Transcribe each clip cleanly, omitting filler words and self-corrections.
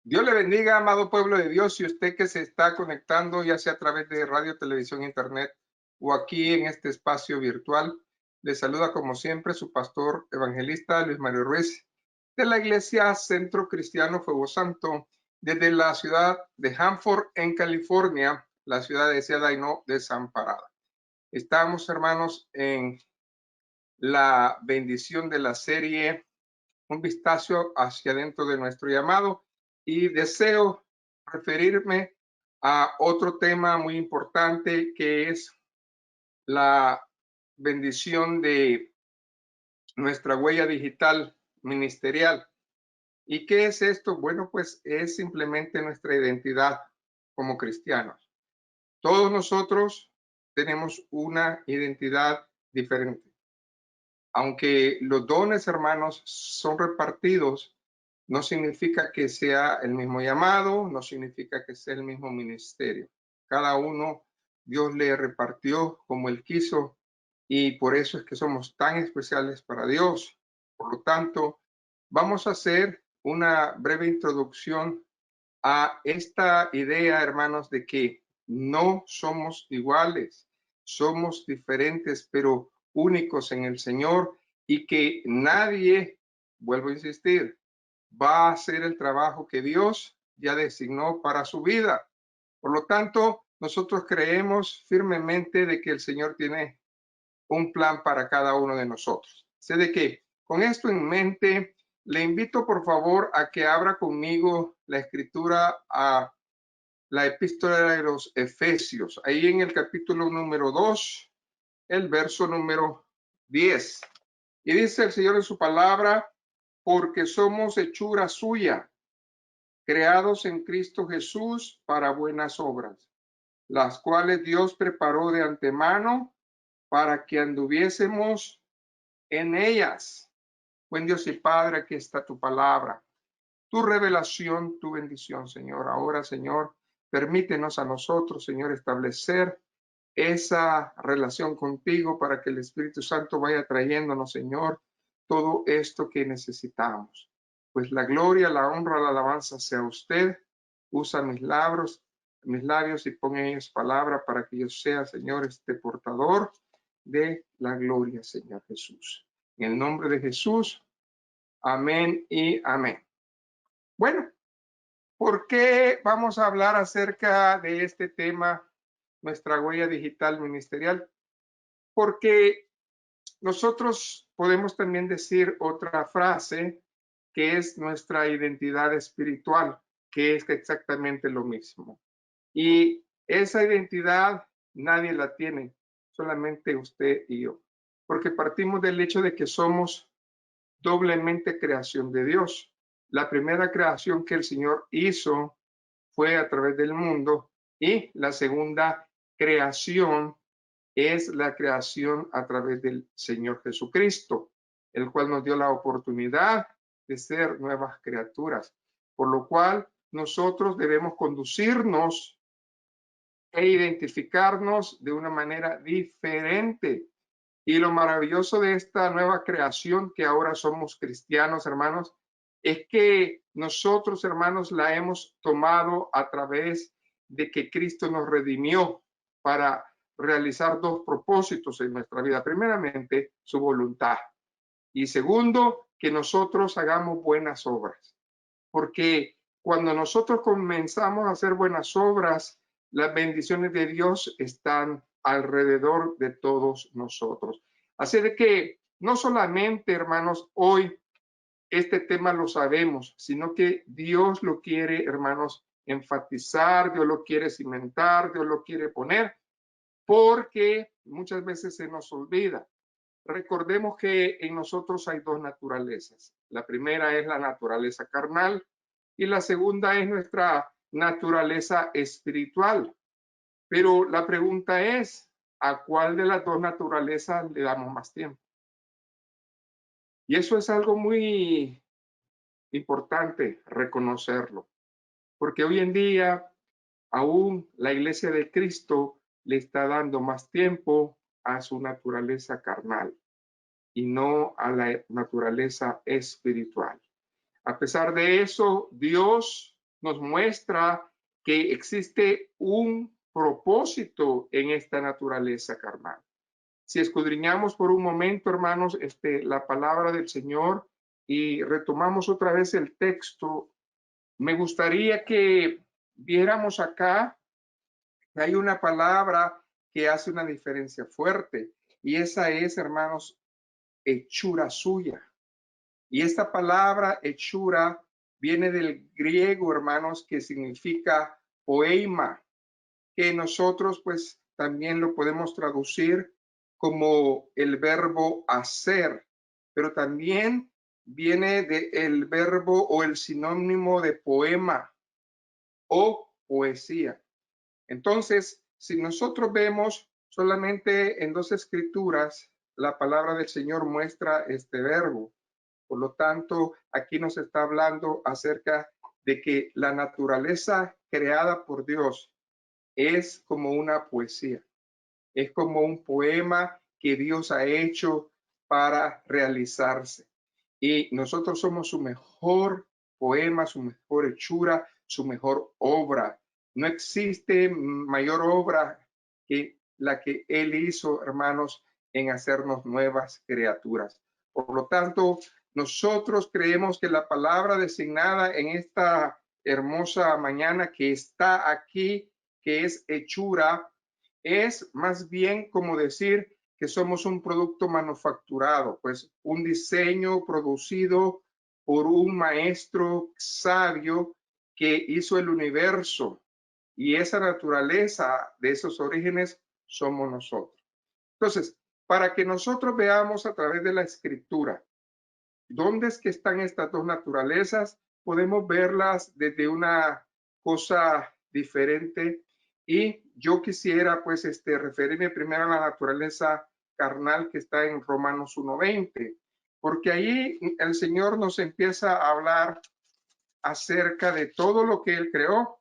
Dios le bendiga, amado pueblo de Dios, y usted que se está conectando, ya sea a través de radio, televisión, internet o aquí en este espacio virtual. Le saluda como siempre su pastor evangelista Luis Mario Ruiz de la Iglesia Centro Cristiano Fuego Santo desde la ciudad de Hanford en California, la ciudad deseada y no desamparada. Estamos, hermanos, en la bendición de la serie Un vistazo hacia adentro de nuestro llamado, y deseo referirme a otro tema muy importante que es la bendición de nuestra huella digital ministerial. ¿Y qué es esto? Bueno, pues es simplemente nuestra identidad como cristianos. Todos nosotros tenemos una identidad diferente. Aunque los dones, hermanos, son repartidos, no significa que sea el mismo llamado, no significa que sea el mismo ministerio. Cada uno Dios le repartió como Él quiso, y por eso es que somos tan especiales para Dios. Por lo tanto, vamos a hacer una breve introducción a esta idea, hermanos, de que no somos iguales, somos diferentes, pero únicos en el Señor, y que nadie, vuelvo a insistir, va a hacer el trabajo que Dios ya designó para su vida. Por lo tanto, nosotros creemos firmemente de que el Señor tiene un plan para cada uno de nosotros. Sé de que con esto en mente, le invito por favor a que abra conmigo la escritura a la epístola de los Efesios, ahí en el capítulo número 2, el verso número 10. Y dice el Señor en su palabra: porque somos hechura suya, creados en Cristo Jesús para buenas obras, las cuales Dios preparó de antemano para que anduviésemos en ellas. Buen Dios y Padre, aquí está tu palabra, tu revelación, tu bendición, Señor. Ahora, Señor, permítenos a nosotros, Señor, establecer esa relación contigo para que el Espíritu Santo vaya trayéndonos, Señor, todo esto que necesitamos. Pues la gloria, la honra, la alabanza sea usted. Usa mis labios y pon en ellos palabra para que yo sea, Señor, este portador de la gloria, Señor Jesús. En el nombre de Jesús, amén y amén. Bueno, ¿por qué vamos a hablar acerca de este tema, nuestra huella digital ministerial? Porque nosotros podemos también decir otra frase que es nuestra identidad espiritual, que es exactamente lo mismo. Y esa identidad nadie la tiene, solamente usted y yo, porque partimos del hecho de que somos doblemente creación de Dios. La primera creación que el Señor hizo fue a través del mundo, y la segunda creación es la creación a través del Señor Jesucristo, el cual nos dio la oportunidad de ser nuevas criaturas, por lo cual nosotros debemos conducirnos e identificarnos de una manera diferente. Y lo maravilloso de esta nueva creación, que ahora somos cristianos, hermanos, es que nosotros, hermanos, la hemos tomado a través de que Cristo nos redimió para realizar dos propósitos en nuestra vida. Primeramente, su voluntad. Y segundo, que nosotros hagamos buenas obras. Porque cuando nosotros comenzamos a hacer buenas obras, las bendiciones de Dios están alrededor de todos nosotros. Así de que no solamente, hermanos, hoy este tema lo sabemos, sino que Dios lo quiere, hermanos, enfatizar, Dios lo quiere cimentar, Dios lo quiere poner, porque muchas veces se nos olvida. Recordemos que en nosotros hay dos naturalezas. La primera es la naturaleza carnal y la segunda es nuestra naturaleza espiritual. Pero la pregunta es, ¿a cuál de las dos naturalezas le damos más tiempo? Y eso es algo muy importante reconocerlo, porque hoy en día aún la Iglesia de Cristo le está dando más tiempo a su naturaleza carnal y no a la naturaleza espiritual. A pesar de eso, Dios nos muestra que existe un propósito en esta naturaleza carnal. Si escudriñamos por un momento, hermanos, la palabra del Señor y retomamos otra vez el texto, me gustaría que viéramos acá que hay una palabra que hace una diferencia fuerte y esa es, hermanos, hechura suya. Y esta palabra hechura viene del griego, hermanos, que significa poema, que nosotros pues también lo podemos traducir como el verbo hacer, pero también viene del verbo o el sinónimo de poema o poesía. Entonces, si nosotros vemos solamente en dos escrituras, la palabra del Señor muestra este verbo. Por lo tanto, aquí nos está hablando acerca de que la naturaleza creada por Dios es como una poesía, es como un poema que Dios ha hecho para realizarse. Y nosotros somos su mejor poema, su mejor hechura, su mejor obra. No existe mayor obra que la que Él hizo, hermanos, en hacernos nuevas criaturas. Por lo tanto, nosotros creemos que la palabra designada en esta hermosa mañana que está aquí, que es hechura, es más bien como decir que somos un producto manufacturado, pues un diseño producido por un maestro sabio que hizo el universo y esa naturaleza de esos orígenes somos nosotros. Entonces, para que nosotros veamos a través de la escritura dónde es que están estas dos naturalezas, podemos verlas desde una cosa diferente y yo quisiera pues referirme primero a la naturaleza carnal que está en Romanos 1:20, porque ahí el Señor nos empieza a hablar acerca de todo lo que Él creó,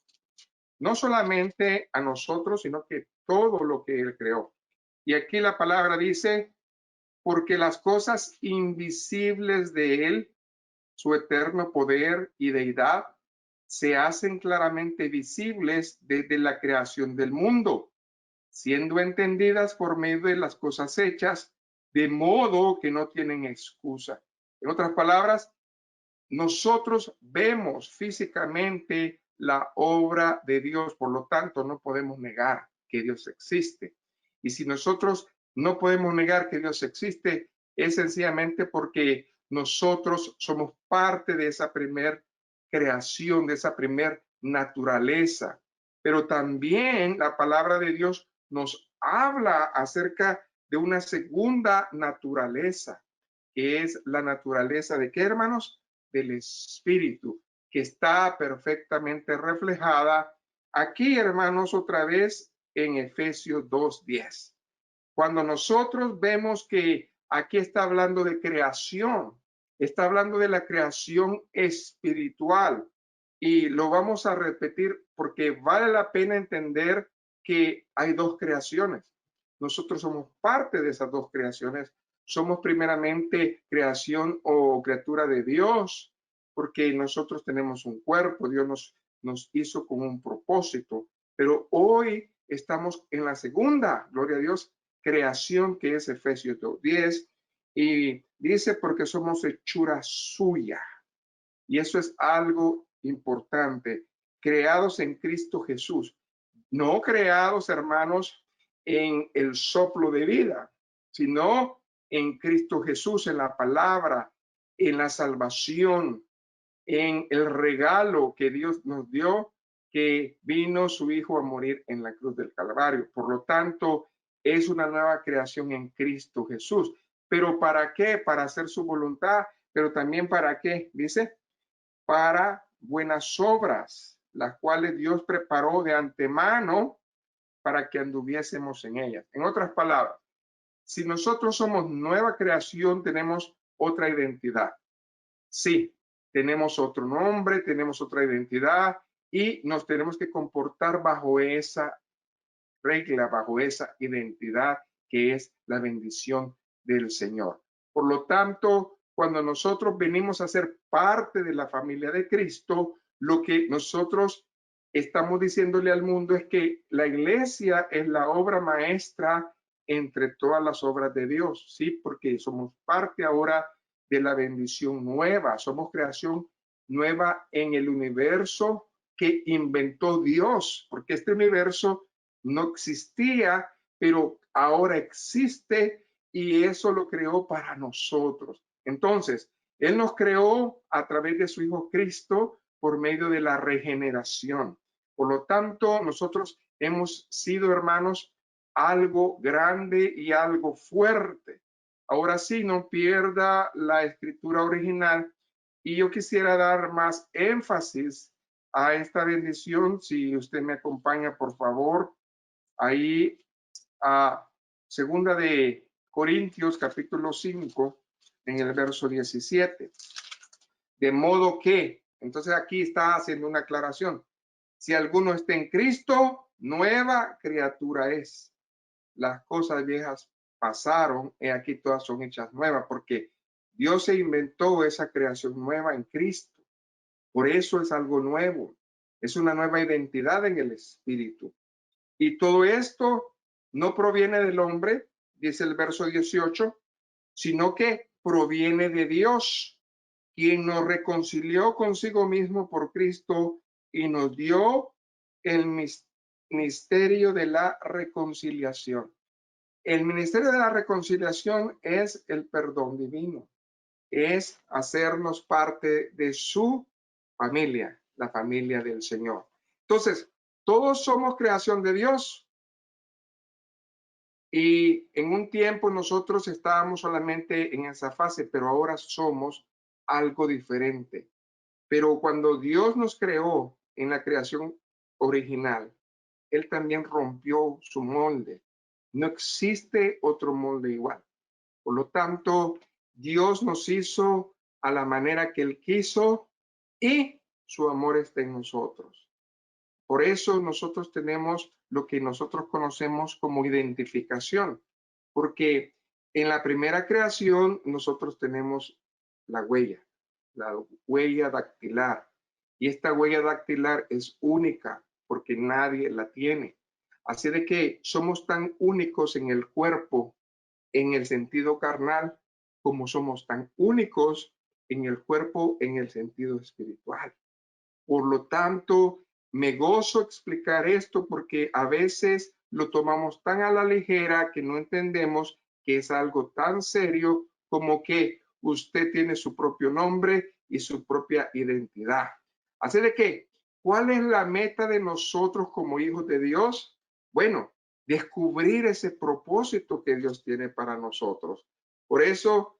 no solamente a nosotros, sino que todo lo que Él creó. Y aquí la palabra dice, porque las cosas invisibles de Él, su eterno poder y deidad, se hacen claramente visibles desde la creación del mundo, siendo entendidas por medio de las cosas hechas, de modo que no tienen excusa. En otras palabras, nosotros vemos físicamente la obra de Dios, por lo tanto no podemos negar que Dios existe. Y si nosotros no podemos negar que Dios existe, es sencillamente porque nosotros somos parte de esa primer creación, de esa primer naturaleza. Pero también la palabra de Dios nos habla acerca de una segunda naturaleza, que es la naturaleza de ¿qué, hermanos? Del Espíritu, que está perfectamente reflejada aquí, hermanos, otra vez en Efesios 2:10. Cuando nosotros vemos que aquí está hablando de creación, está hablando de la creación espiritual y lo vamos a repetir porque vale la pena entender que hay dos creaciones. Nosotros somos parte de esas dos creaciones. Somos primeramente creación o criatura de Dios, porque nosotros tenemos un cuerpo, Dios nos hizo con un propósito, pero hoy estamos en la segunda, gloria a Dios, creación que es Efesios 2:10 y dice porque somos hechura suya y eso es algo importante, creados en Cristo Jesús, no creados, hermanos, en el soplo de vida, sino en Cristo Jesús, en la palabra, en la salvación, en el regalo que Dios nos dio, que vino su Hijo a morir en la cruz del Calvario. Por lo tanto, es una nueva creación en Cristo Jesús. ¿Pero para qué? Para hacer su voluntad, pero también para qué, dice, para buenas obras, las cuales Dios preparó de antemano para que anduviésemos en ellas. En otras palabras, si nosotros somos nueva creación, tenemos otra identidad. Sí, tenemos otro nombre, tenemos otra identidad y nos tenemos que comportar bajo esa regla, bajo esa identidad que es la bendición del Señor. Por lo tanto, cuando nosotros venimos a ser parte de la familia de Cristo, Lo que nosotros estamos diciéndole al mundo es que la iglesia es la obra maestra entre todas las obras de Dios, ¿sí? Porque somos parte ahora de la bendición nueva, somos creación nueva en el universo que inventó Dios, porque este universo no existía, pero ahora existe y eso lo creó para nosotros. Entonces, Él nos creó a través de su Hijo Cristo por medio de la regeneración. Por lo tanto, nosotros hemos sido, hermanos, algo grande y algo fuerte. Ahora sí, no pierda la escritura original y yo quisiera dar más énfasis a esta bendición. Si usted me acompaña, por favor, ahí a segunda de Corintios, capítulo 5, en el verso 17. De modo que, entonces aquí está haciendo una aclaración. Si alguno está en Cristo, nueva criatura es. Las cosas viejas pasaron y aquí todas son hechas nuevas, porque Dios se inventó esa creación nueva en Cristo. Por eso es algo nuevo. Es una nueva identidad en el Espíritu. Y todo esto no proviene del hombre, dice el verso 18, sino que proviene de Dios, quien nos reconcilió consigo mismo por Cristo y nos dio el ministerio de la reconciliación. El ministerio de la reconciliación es el perdón divino, es hacernos parte de su familia, la familia del Señor. Entonces, todos somos creación de Dios y en un tiempo nosotros estábamos solamente en esa fase, pero ahora somos algo diferente. Pero cuando Dios nos creó en la creación original, Él también rompió su molde. No existe otro molde igual. Por lo tanto, Dios nos hizo a la manera que Él quiso y su amor está en nosotros. Por eso nosotros tenemos lo que nosotros conocemos como identificación, porque en la primera creación nosotros tenemos la huella dactilar, y esta huella dactilar es única porque nadie la tiene. Así de que somos tan únicos en el cuerpo, en el sentido carnal, como somos tan únicos en el cuerpo, en el sentido espiritual. Por lo tanto, me gozo explicar esto porque a veces lo tomamos tan a la ligera que no entendemos que es algo tan serio como que usted tiene su propio nombre y su propia identidad. Así de que, ¿cuál es la meta de nosotros como hijos de Dios? Bueno, descubrir ese propósito que Dios tiene para nosotros. Por eso,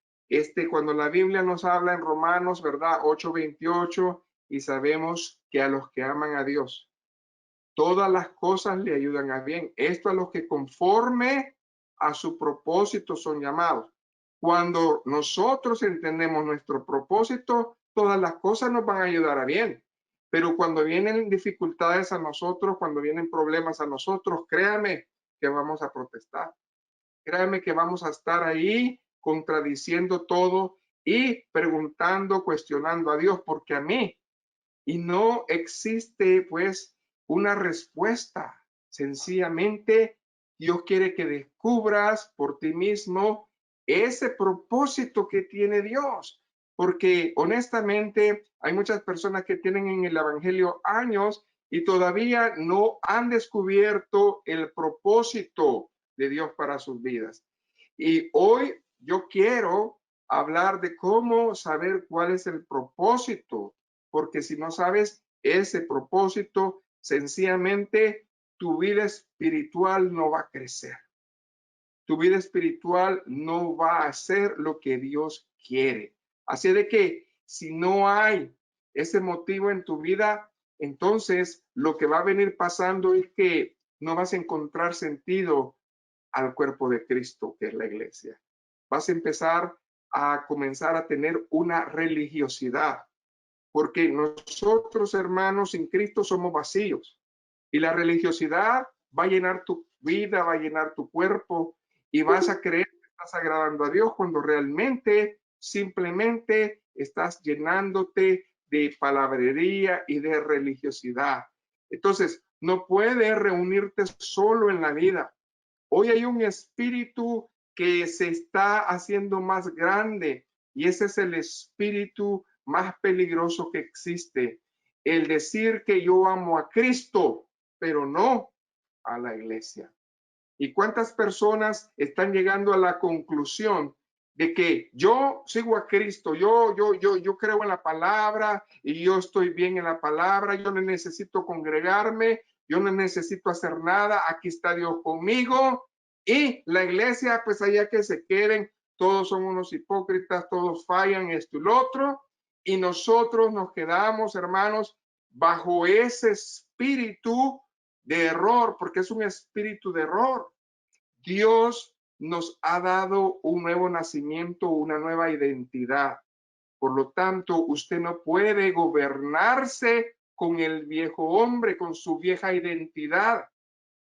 cuando la Biblia nos habla en Romanos, ¿verdad? 8:28, y sabemos que a los que aman a Dios, todas las cosas le ayudan a bien. Esto a los que conforme a su propósito son llamados. Cuando nosotros entendemos nuestro propósito, todas las cosas nos van a ayudar a bien. Pero cuando vienen dificultades a nosotros, cuando vienen problemas a nosotros, créame que vamos a protestar. Créame que vamos a estar ahí contradiciendo todo y preguntando, cuestionando a Dios, porque a mí y no existe pues una respuesta. Sencillamente Dios quiere que descubras por ti mismo ese propósito que tiene Dios. Porque honestamente hay muchas personas que tienen en el Evangelio años y todavía no han descubierto el propósito de Dios para sus vidas. Y hoy yo quiero hablar de cómo saber cuál es el propósito, porque si no sabes ese propósito, sencillamente tu vida espiritual no va a crecer. Tu vida espiritual no va a hacer lo que Dios quiere. Así de que si no hay ese motivo en tu vida, entonces lo que va a venir pasando es que no vas a encontrar sentido al cuerpo de Cristo, que es la iglesia. Vas a empezar a comenzar a tener una religiosidad, porque nosotros, hermanos, sin Cristo somos vacíos. Y la religiosidad va a llenar tu vida, va a llenar tu cuerpo y vas a creer que estás agradando a Dios cuando realmente simplemente estás llenándote de palabrería y de religiosidad. Entonces, no puedes reunirte solo en la vida. Hoy hay un espíritu que se está haciendo más grande y ese es el espíritu más peligroso que existe. El decir que yo amo a Cristo, pero no a la iglesia. ¿Y cuántas personas están llegando a la conclusión de que yo sigo a Cristo, yo creo en la palabra y yo estoy bien en la palabra, yo no necesito congregarme, yo no necesito hacer nada, aquí está Dios conmigo y la iglesia, pues allá que se queden, todos son unos hipócritas, todos fallan esto y lo otro, y nosotros nos quedamos, hermanos, bajo ese espíritu de error, porque es un espíritu de error. Dios nos ha dado un nuevo nacimiento, una nueva identidad. Por lo tanto, usted no puede gobernarse con el viejo hombre, con su vieja identidad.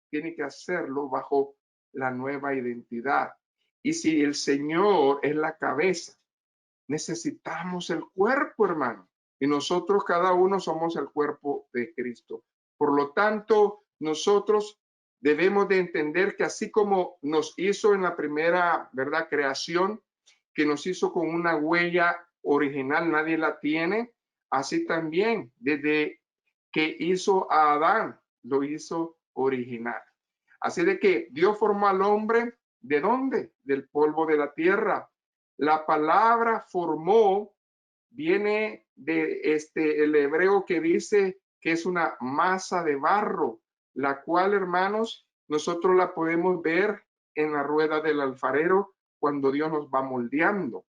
Tiene que hacerlo bajo la nueva identidad. Y si el Señor es la cabeza, necesitamos el cuerpo, hermano. Y nosotros, cada uno, somos el cuerpo de Cristo. Por lo tanto, nosotros debemos de entender que así como nos hizo en la primera, ¿verdad?, creación, que nos hizo con una huella original, nadie la tiene, así también, desde que hizo a Adán, lo hizo original. Así de que Dios formó al hombre, ¿de dónde? Del polvo de la tierra. La palabra formó viene de el hebreo que dice que es una masa de barro, la cual, hermanos, nosotros la podemos ver en la rueda del alfarero cuando Dios nos va moldeando.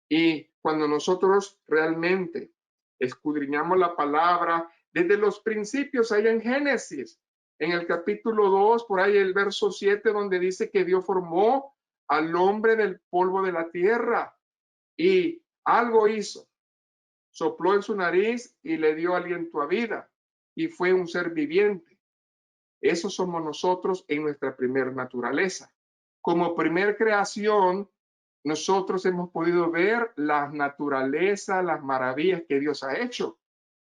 Y cuando nosotros realmente escudriñamos la palabra, desde los principios, allá en Génesis, en el capítulo 2, por ahí el verso 7, donde dice que Dios formó al hombre del polvo de la tierra y algo hizo. Sopló en su nariz y le dio aliento a vida y fue un ser viviente. Eso somos nosotros en nuestra primer naturaleza. Como primer creación, nosotros hemos podido ver la naturaleza, las maravillas que Dios ha hecho.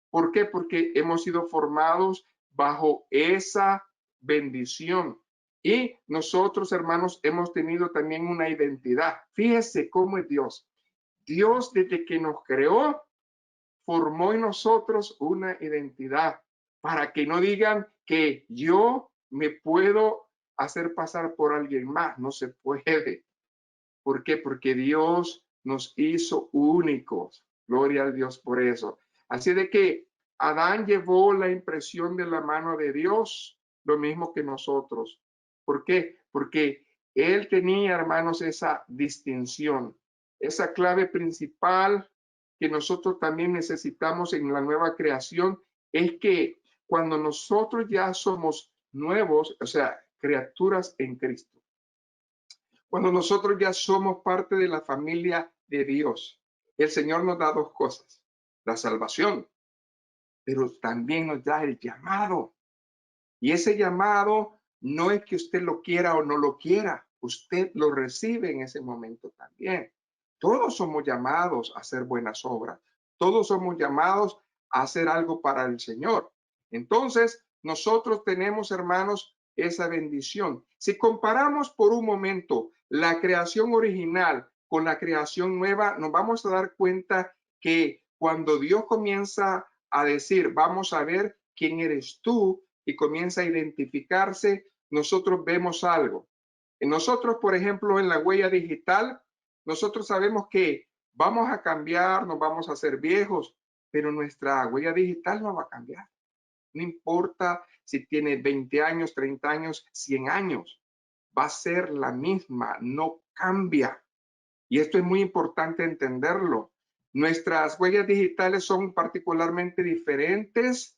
¿Por qué? Porque hemos sido formados bajo esa bendición. Y nosotros, hermanos, hemos tenido también una identidad. Fíjese cómo es Dios. Dios, desde que nos creó, formó en nosotros una identidad para que no digan que yo me puedo hacer pasar por alguien más. No se puede. ¿Por qué? Porque Dios nos hizo únicos. Gloria a Dios por eso. Así de que Adán llevó la impresión de la mano de Dios, lo mismo que nosotros. ¿Por qué? Porque él tenía, hermanos, esa distinción, esa clave principal que nosotros también necesitamos en la nueva creación, es que cuando nosotros ya somos nuevos, o sea, criaturas en Cristo, cuando nosotros ya somos parte de la familia de Dios, el Señor nos da dos cosas: la salvación, pero también nos da el llamado. Y ese llamado no es que usted lo quiera o no lo quiera, usted lo recibe en ese momento también. Todos somos llamados a hacer buenas obras, todos somos llamados a hacer algo para el Señor. Entonces, nosotros tenemos, hermanos, esa bendición. Si comparamos por un momento la creación original con la creación nueva, nos vamos a dar cuenta que cuando Dios comienza a decir, vamos a ver quién eres tú, y comienza a identificarse, nosotros vemos algo. Nosotros, por ejemplo, en la huella digital, nosotros sabemos que vamos a cambiar, nos vamos a hacer viejos, pero nuestra huella digital no va a cambiar. No importa si tiene 20 años, 30 años, 100 años, va a ser la misma, no cambia. Y esto es muy importante entenderlo. Nuestras huellas digitales son particularmente diferentes,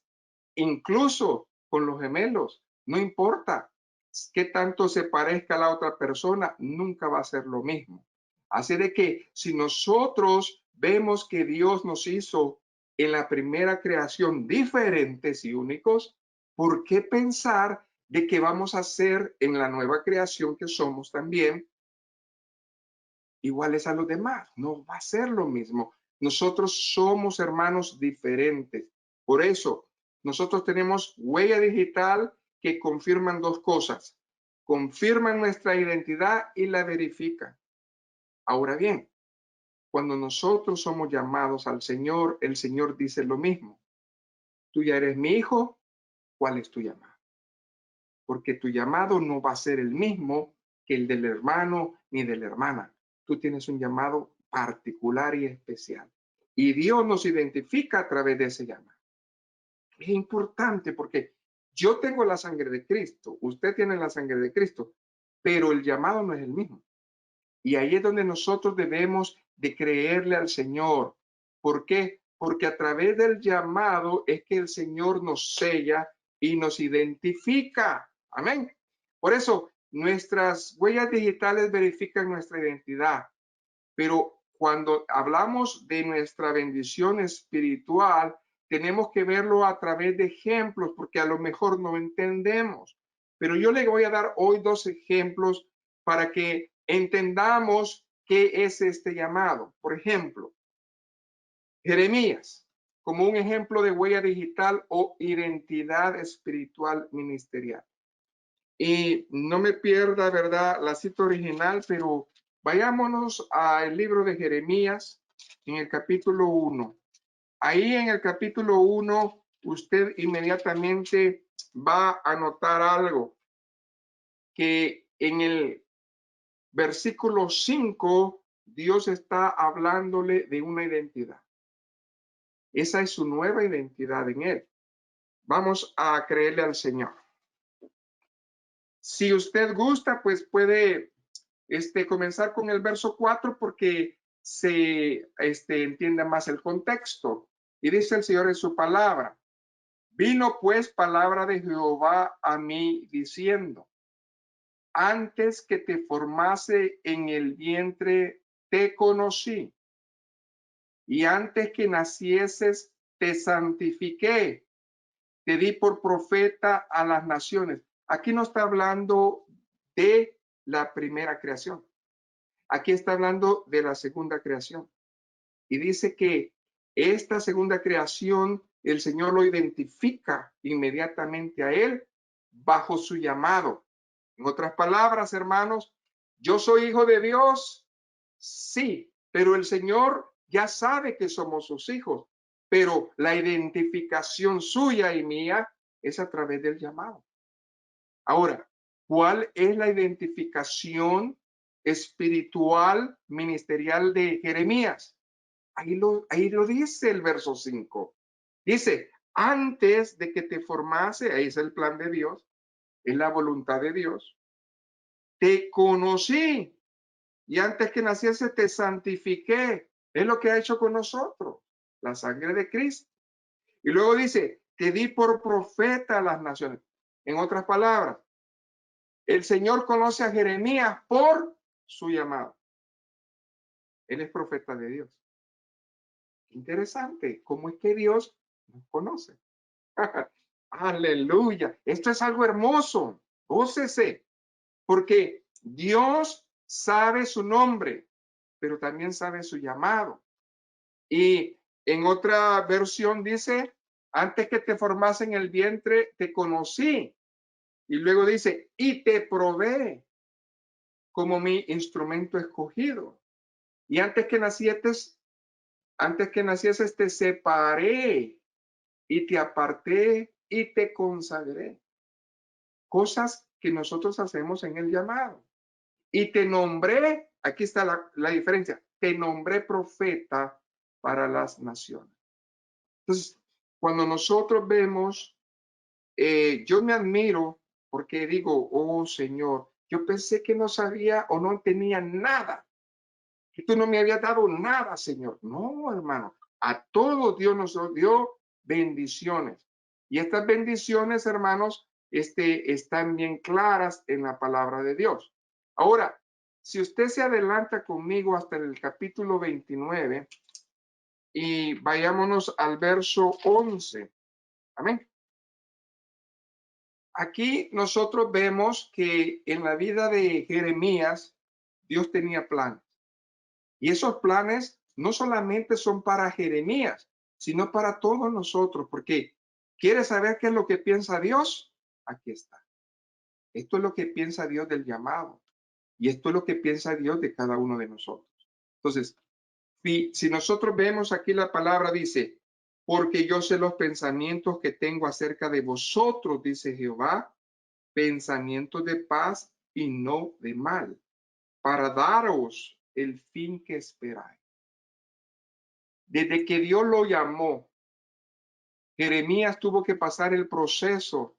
incluso con los gemelos. No importa qué tanto se parezca a la otra persona, nunca va a ser lo mismo. Así de que si nosotros vemos que Dios nos hizo en la primera creación diferentes y únicos, ¿por qué pensar de que vamos a ser en la nueva creación que somos también iguales a los demás? No va a ser lo mismo. Nosotros somos hermanos diferentes. Por eso, nosotros tenemos huella digital que confirman dos cosas. Confirman nuestra identidad y la verifican. Ahora bien, cuando nosotros somos llamados al Señor, el Señor dice lo mismo. Tú ya eres mi hijo, ¿cuál es tu llamado? Porque tu llamado no va a ser el mismo que el del hermano ni de la hermana. Tú tienes un llamado particular y especial. Y Dios nos identifica a través de ese llamado. Es importante porque yo tengo la sangre de Cristo, usted tiene la sangre de Cristo, pero el llamado no es el mismo. Y ahí es donde nosotros debemos de creerle al Señor. ¿Por qué? Porque a través del llamado es que el Señor nos sella y nos identifica. Amén. Por eso, nuestras huellas digitales verifican nuestra identidad. Pero cuando hablamos de nuestra bendición espiritual, tenemos que verlo a través de ejemplos, porque a lo mejor no entendemos. Pero yo le voy a dar hoy dos ejemplos para que entendamos qué es este llamado. Por ejemplo, Jeremías, como un ejemplo de huella digital o identidad espiritual ministerial. Y no me pierda, ¿verdad?, la cita original, pero vayámonos al libro de Jeremías en el capítulo 1. Ahí en el capítulo 1, usted inmediatamente va a notar algo, que en el versículo 5, Dios está hablándole de una identidad. Esa es su nueva identidad en él. Vamos a creerle al Señor. Si usted gusta, pues puede comenzar con el verso 4 porque se entienda más el contexto. Y dice el Señor en su palabra: vino pues palabra de Jehová a mí diciendo, antes que te formase en el vientre te conocí, y antes que nacieses te santifiqué, te di por profeta a las naciones. Aquí no está hablando de la primera creación. Aquí está hablando de la segunda creación. Y dice que esta segunda creación, el Señor lo identifica inmediatamente a él bajo su llamado. En otras palabras, hermanos, yo soy hijo de Dios, sí, pero el Señor ya sabe que somos sus hijos, pero la identificación suya y mía es a través del llamado. Ahora, ¿cuál es la identificación espiritual ministerial de Jeremías? Ahí lo dice el verso 5. Dice, antes de que te formase, ahí es el plan de Dios, es la voluntad de Dios, te conocí y antes que naciese te santifiqué. Es lo que ha hecho con nosotros, la sangre de Cristo. Y luego dice, te di por profeta a las naciones. En otras palabras, el Señor conoce a Jeremías por su llamado. Él es profeta de Dios. Interesante, ¿cómo es que Dios nos conoce? Aleluya, esto es algo hermoso. Gócese, porque Dios sabe su nombre, pero también sabe su llamado. Y en otra versión dice, antes que te formase en el vientre, te conocí. Y luego dice, y te probé como mi instrumento escogido. Y antes que nacieses, te separé y te aparté y te consagré. Cosas que nosotros hacemos en el llamado. Y te nombré, aquí está la diferencia, te nombré profeta para las naciones. Entonces, cuando nosotros vemos, yo me admiro porque digo, oh Señor, yo pensé que no sabía o no tenía nada, que tú no me habías dado nada, Señor. No, hermano, a todos Dios nos dio bendiciones. Y estas bendiciones, hermanos, están bien claras en la palabra de Dios. Ahora, si usted se adelanta conmigo hasta el capítulo 29 y vayámonos al verso 11. Amén. Aquí nosotros vemos que en la vida de Jeremías, Dios tenía planes. Y esos planes no solamente son para Jeremías, sino para todos nosotros, porque ¿quieres saber qué es lo que piensa Dios? Aquí está. Esto es lo que piensa Dios del llamado y esto es lo que piensa Dios de cada uno de nosotros. Entonces, si nosotros vemos aquí la palabra dice, porque yo sé los pensamientos que tengo acerca de vosotros, dice Jehová, pensamientos de paz y no de mal, para daros el fin que esperáis. Desde que Dios lo llamó, Jeremías tuvo que pasar el proceso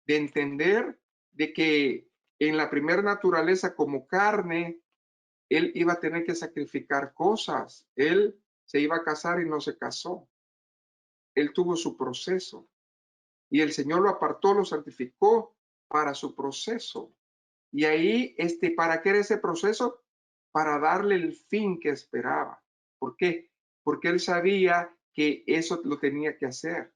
de entender de que en la primera naturaleza como carne, él iba a tener que sacrificar cosas. Él se iba a casar y no se casó. Él tuvo su proceso y el Señor lo apartó, lo santificó para su proceso. Y ahí, ¿para qué era ese proceso? Para darle el fin que esperaba. ¿Por qué? Porque él sabía que eso lo tenía que hacer.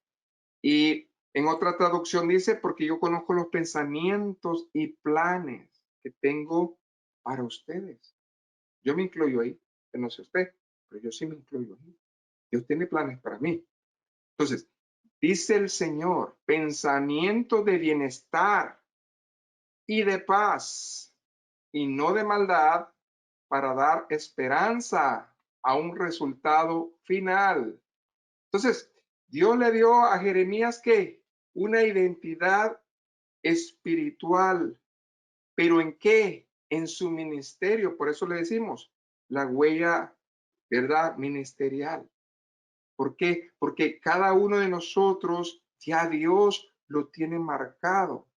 Y en otra traducción dice, porque yo conozco los pensamientos y planes que tengo para ustedes. Yo me incluyo ahí, que no sé usted, pero yo sí me incluyo ahí. Dios tiene planes para mí. Entonces, dice el Señor, pensamiento de bienestar y de paz y no de maldad para dar esperanza a un resultado final. Entonces, Dios le dio a Jeremías que una identidad espiritual, pero ¿en qué? En su ministerio. Por eso le decimos la huella, ¿verdad? Ministerial. ¿Por qué? Porque cada uno de nosotros ya Dios lo tiene marcado.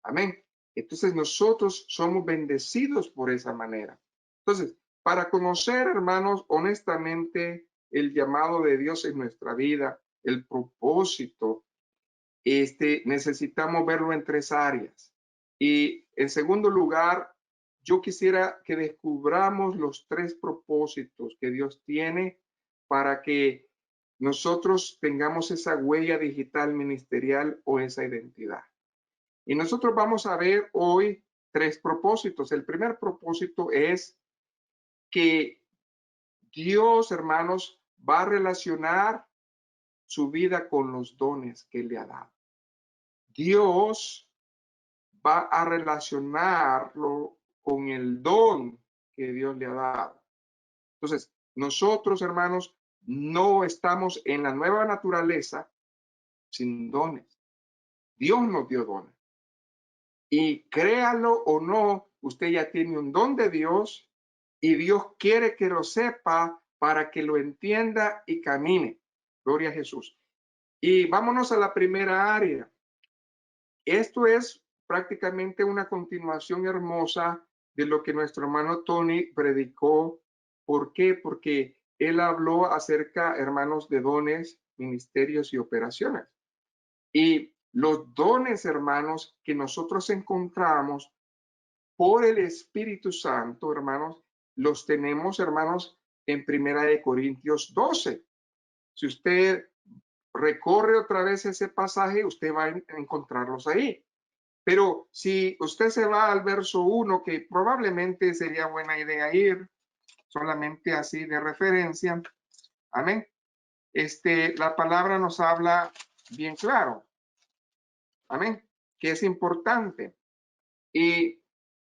Amén. Entonces nosotros somos bendecidos por esa manera. Entonces, para conocer, hermanos, honestamente el llamado de Dios en nuestra vida, el propósito, necesitamos verlo en tres áreas. Y en segundo lugar, yo quisiera que descubramos los tres propósitos que Dios tiene para que nosotros tengamos esa huella digital ministerial o esa identidad. Y nosotros vamos a ver hoy tres propósitos. El primer propósito es que Dios, hermanos, va a relacionar su vida con los dones que le ha dado. Dios va a relacionarlo con el don que Dios le ha dado. Entonces, nosotros, hermanos, no estamos en la nueva naturaleza sin dones. Dios nos dio dones. Y créalo o no, usted ya tiene un don de Dios y Dios quiere que lo sepa para que lo entienda y camine. Gloria a Jesús. Y vámonos a la primera área. Esto es prácticamente una continuación hermosa de lo que nuestro hermano Tony predicó. ¿Por qué? Porque él habló acerca, hermanos, de dones, ministerios y operaciones. Y los dones, hermanos, que nosotros encontramos por el Espíritu Santo, hermanos, los tenemos, hermanos, en Primera de Corintios 12. Si usted recorre otra vez ese pasaje, usted va a encontrarlos ahí. Pero si usted se va al verso 1, que probablemente sería buena idea ir, solamente así de referencia, amén. La palabra nos habla bien claro, amén, que es importante. Y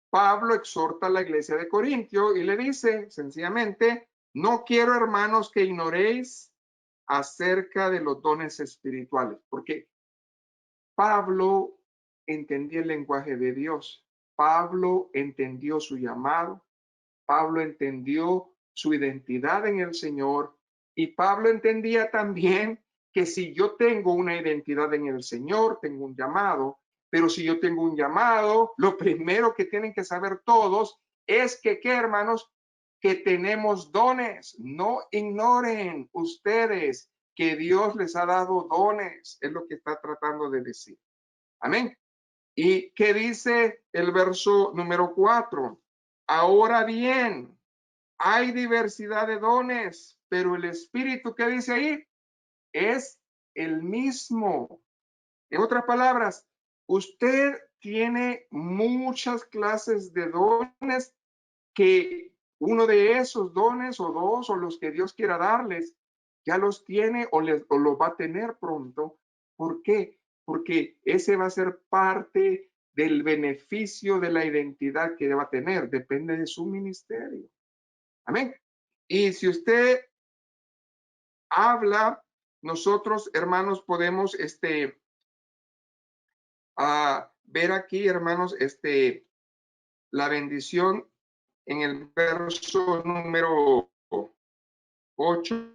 Pablo exhorta a la iglesia de Corintio y le dice sencillamente, no quiero, hermanos, que ignoréis acerca de los dones espirituales, porque Pablo entendía el lenguaje de Dios. Pablo entendió su llamado. Pablo entendió su identidad en el Señor. Y Pablo entendía también que si yo tengo una identidad en el Señor, tengo un llamado, pero si yo tengo un llamado, lo primero que tienen que saber todos es que, ¿qué, hermanos? Que tenemos dones. No ignoren ustedes que Dios les ha dado dones. Es lo que está tratando de decir. Amén. ¿Y qué dice el verso número 4? Ahora bien, hay diversidad de dones, pero el Espíritu que dice ahí es el mismo. En otras palabras, usted tiene muchas clases de dones que uno de esos dones o dos o los que Dios quiera darles, ya los tiene o los va a tener pronto. ¿Por qué? Porque ese va a ser parte del beneficio de la identidad que va a tener. Depende de su ministerio. Amén. Y si usted habla, nosotros, hermanos, podemos ver aquí, hermanos, la bendición en el verso número 8,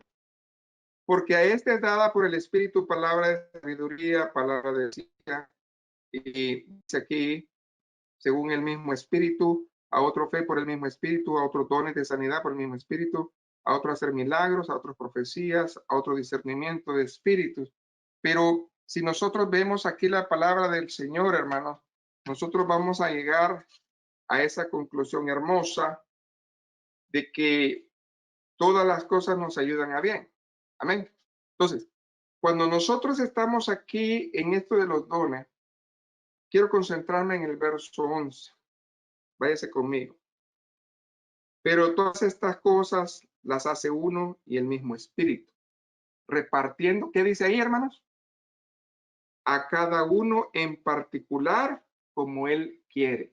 porque a este es dada por el Espíritu palabra de sabiduría, palabra de ciencia, y dice aquí, según el mismo Espíritu, a otro fe por el mismo Espíritu, a otros dones de sanidad por el mismo Espíritu, a otro hacer milagros, a otros profecías, a otro discernimiento de espíritus. Pero si nosotros vemos aquí la palabra del Señor, hermanos, nosotros vamos a llegar a esa conclusión hermosa de que todas las cosas nos ayudan a bien. Amén. Entonces, cuando nosotros estamos aquí en esto de los dones, quiero concentrarme en el verso 11. Váyase conmigo. Pero todas estas cosas las hace uno y el mismo Espíritu, repartiendo, ¿qué dice ahí, hermanos? A cada uno en particular como él quiere.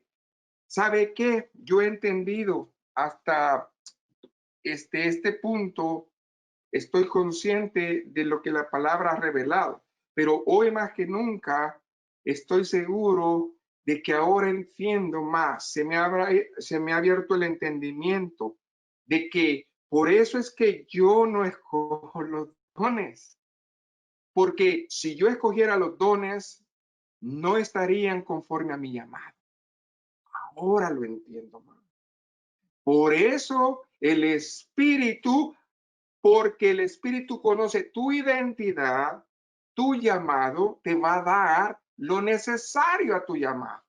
¿Sabe qué? Yo he entendido hasta este punto, estoy consciente de lo que la palabra ha revelado, pero hoy más que nunca estoy seguro de que ahora entiendo más, se me ha abierto el entendimiento de que por eso es que yo no escojo los dones, porque si yo escogiera los dones, no estarían conforme a mi llamado. Ahora lo entiendo más. Por eso el Espíritu, porque el Espíritu conoce tu identidad, tu llamado, te va a dar lo necesario a tu llamado.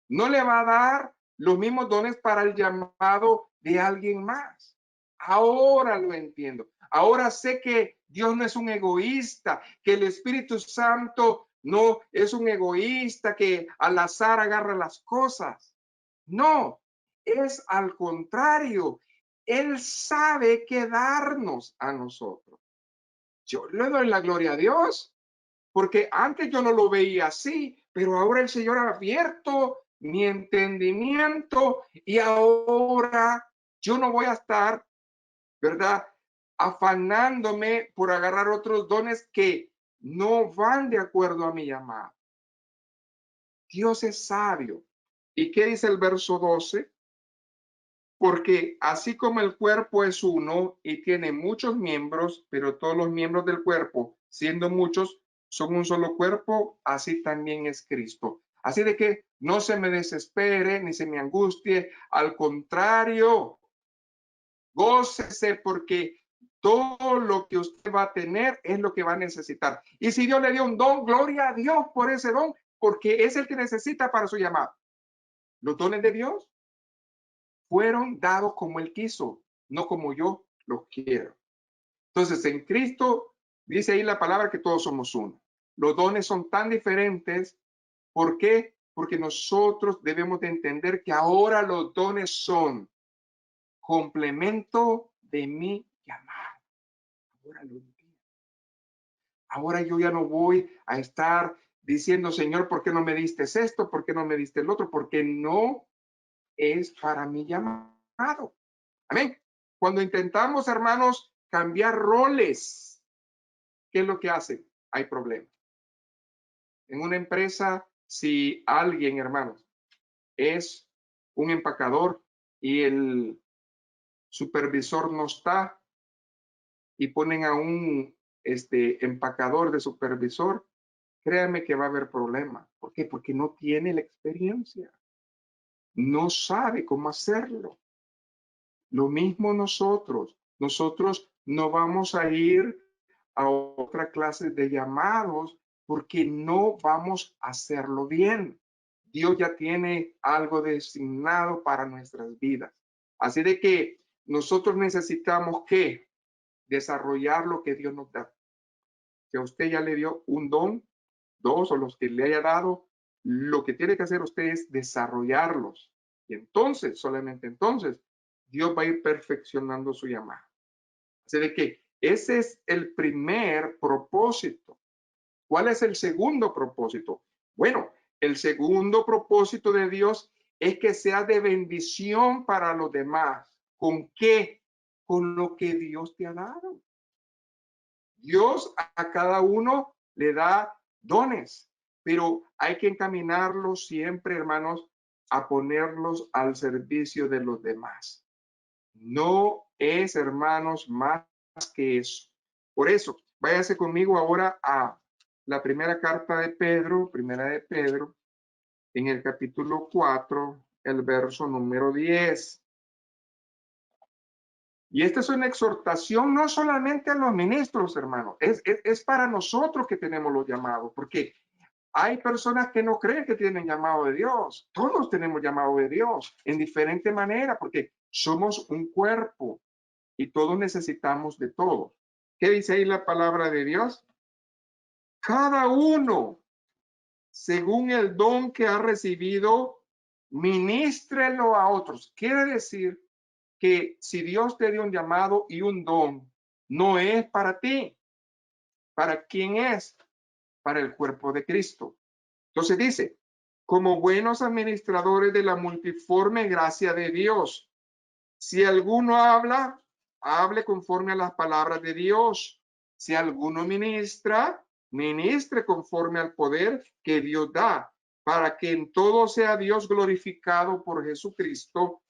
No le va a dar los mismos dones para el llamado de alguien más. Ahora lo entiendo. Ahora sé que Dios no es un egoísta, que el Espíritu Santo no es un egoísta que al azar agarra las cosas. No, es al contrario. Él sabe qué darnos a nosotros. Yo le doy la gloria a Dios, porque antes yo no lo veía así, pero ahora el Señor ha abierto mi entendimiento y ahora yo no voy a estar, ¿verdad?, afanándome por agarrar otros dones que no van de acuerdo a mi llamado. Dios es sabio. ¿Y qué dice el verso 12? Porque así como el cuerpo es uno y tiene muchos miembros, pero todos los miembros del cuerpo, siendo muchos, son un solo cuerpo, así también es Cristo. Así de que no se me desespere ni se me angustie, al contrario, gócese porque todo lo que usted va a tener es lo que va a necesitar. Y si Dios le dio un don, gloria a Dios por ese don, porque es el que necesita para su llamado. Los dones de Dios fueron dados como Él quiso, no como yo los quiero. Entonces, en Cristo dice ahí la palabra que todos somos uno. Los dones son tan diferentes. ¿Por qué? Porque nosotros debemos de entender que ahora los dones son complemento de mi llamado. Ahora lo entiendo. Ahora yo ya no voy a estar diciendo, Señor, ¿por qué no me diste esto? ¿Por qué no me diste el otro? Porque no es para mi llamado. Amén. Cuando intentamos, hermanos, cambiar roles, ¿qué es lo que hace? Hay problema. En una empresa, si alguien, hermanos, es un empacador y el supervisor no está y ponen a un empacador de supervisor, créanme que va a haber problema. ¿Por qué? Porque no tiene la experiencia. No sabe cómo hacerlo. Lo mismo nosotros. Nosotros no vamos a ir a otra clase de llamados porque no vamos a hacerlo bien. Dios ya tiene algo designado para nuestras vidas. Así de que nosotros necesitamos que desarrollar lo que Dios nos da. Que a usted ya le dio un don, dos o los que le haya dado, lo que tiene que hacer usted es desarrollarlos. Y entonces, solamente entonces, Dios va a ir perfeccionando su llamado. Así de que ese es el primer propósito. ¿Cuál es el segundo propósito? Bueno, el segundo propósito de Dios es que sea de bendición para los demás. ¿Con qué? Con lo que Dios te ha dado. Dios a cada uno le da dones, pero hay que encaminarlos siempre, hermanos, a ponerlos al servicio de los demás. No es, hermanos, más que eso. Por eso, váyase conmigo ahora a la primera carta de Pedro, primera de Pedro, en el capítulo 4, el verso número 10. Y esta es una exhortación no solamente a los ministros, hermanos, es para nosotros que tenemos los llamados, porque hay personas que no creen que tienen llamado de Dios. Todos tenemos llamado de Dios en diferente manera, porque somos un cuerpo y todos necesitamos de todo. ¿Qué dice ahí la palabra de Dios? Cada uno, según el don que ha recibido, ministrelo a otros. Quiere decir que si Dios te dio un llamado y un don, no es para ti. ¿Para quién es? Para el cuerpo de Cristo. Entonces dice, como buenos administradores de la multiforme gracia de Dios, si alguno habla, hable conforme a las palabras de Dios. Si alguno ministra, ministre conforme al poder que Dios da, para que en todo sea Dios glorificado por Jesucristo,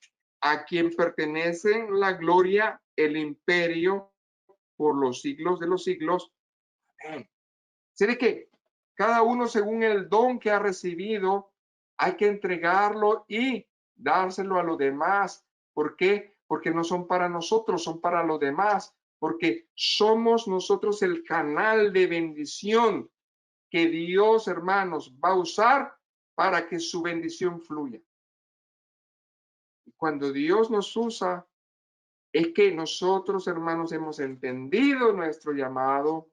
a quien pertenecen la gloria, el imperio, por los siglos de los siglos. Amén. Así de que cada uno según el don que ha recibido, hay que entregarlo y dárselo a los demás. ¿Por qué? Porque no son para nosotros, son para los demás. Porque somos nosotros el canal de bendición que Dios, hermanos, va a usar para que su bendición fluya. Y cuando Dios nos usa, es que nosotros, hermanos, hemos entendido nuestro llamado,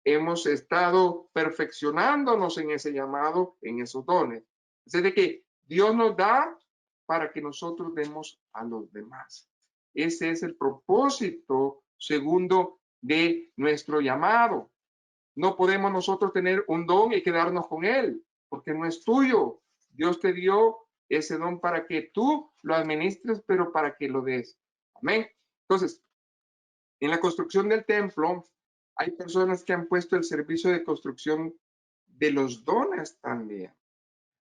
hemos estado perfeccionándonos en ese llamado, en esos dones. Así de que Dios nos da para que nosotros demos a los demás. Ese es el propósito segundo de nuestro llamado. No podemos nosotros tener un don y quedarnos con él, porque no es tuyo. Dios te dio ese don para que tú lo administres, pero para que lo des. Amén. Entonces, en la construcción del templo, hay personas que han puesto el servicio de construcción de los dones también.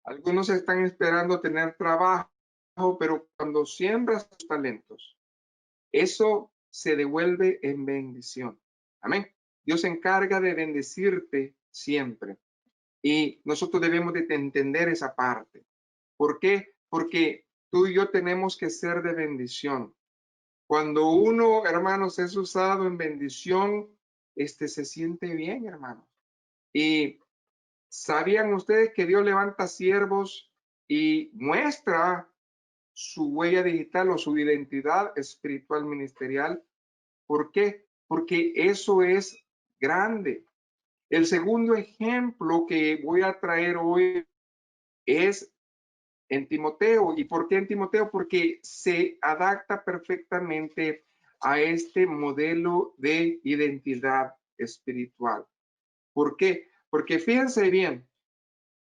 Algunos están esperando tener trabajo, pero cuando siembras tus talentos, eso se devuelve en bendición. Amén. Dios se encarga de bendecirte siempre. Y nosotros debemos de entender esa parte. ¿Por qué? Porque tú y yo tenemos que ser de bendición. Cuando uno, hermanos, es usado en bendición, se siente bien, hermanos. Y ¿sabían ustedes que Dios levanta siervos y muestra su huella digital o su identidad espiritual ministerial? ¿Por qué? Porque eso es grande. El segundo ejemplo que voy a traer hoy es en Timoteo. ¿Y por qué en Timoteo? Porque se adapta perfectamente a este modelo de identidad espiritual. ¿Por qué? Porque fíjense bien,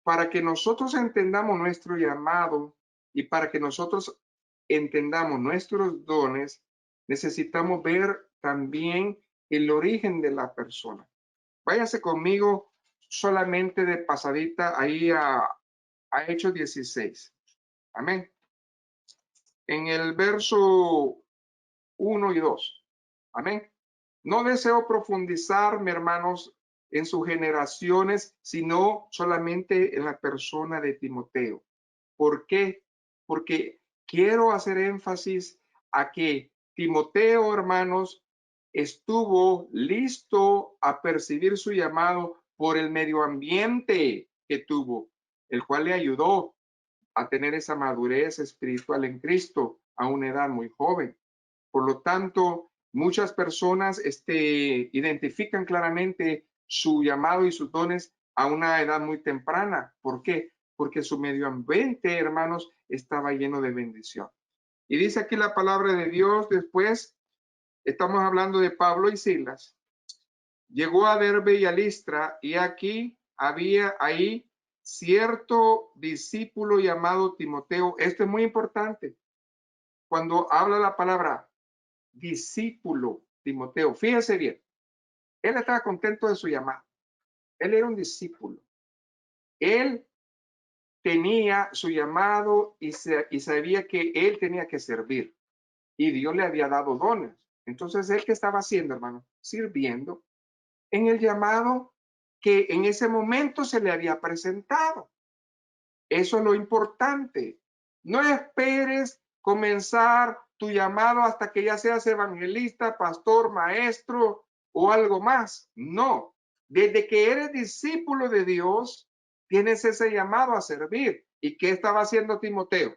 para que nosotros entendamos nuestro llamado y para que nosotros entendamos nuestros dones, necesitamos ver también el origen de la persona. Váyase conmigo solamente de pasadita ahí a Hechos 16. Amén. En el verso 1 y 2. Amén. No deseo profundizar, mis hermanos, en sus generaciones, sino solamente en la persona de Timoteo. ¿Por qué? Porque quiero hacer énfasis a que Timoteo, hermanos, estuvo listo a percibir su llamado por el medio ambiente que tuvo, el cual le ayudó a tener esa madurez espiritual en Cristo a una edad muy joven. Por lo tanto, muchas personas identifican claramente su llamado y sus dones a una edad muy temprana. ¿Por qué? Porque su medio ambiente, hermanos, estaba lleno de bendición. Y dice aquí la palabra de Dios, después estamos hablando de Pablo y Silas. Llegó a Derbe y a Listra, y aquí había ahí cierto discípulo llamado Timoteo. Esto es muy importante. Cuando habla la palabra discípulo, Timoteo, fíjese bien, él estaba contento de su llamado. Él era un discípulo. Él tenía su llamado y sabía que él tenía que servir. Y Dios le había dado dones. Entonces, ¿él qué estaba haciendo, hermano? Sirviendo en el llamado que en ese momento se le había presentado. Eso es lo importante. No esperes comenzar tu llamado hasta que ya seas evangelista, pastor, maestro o algo más. No. Desde que eres discípulo de Dios, tienes ese llamado a servir. ¿Y qué estaba haciendo Timoteo?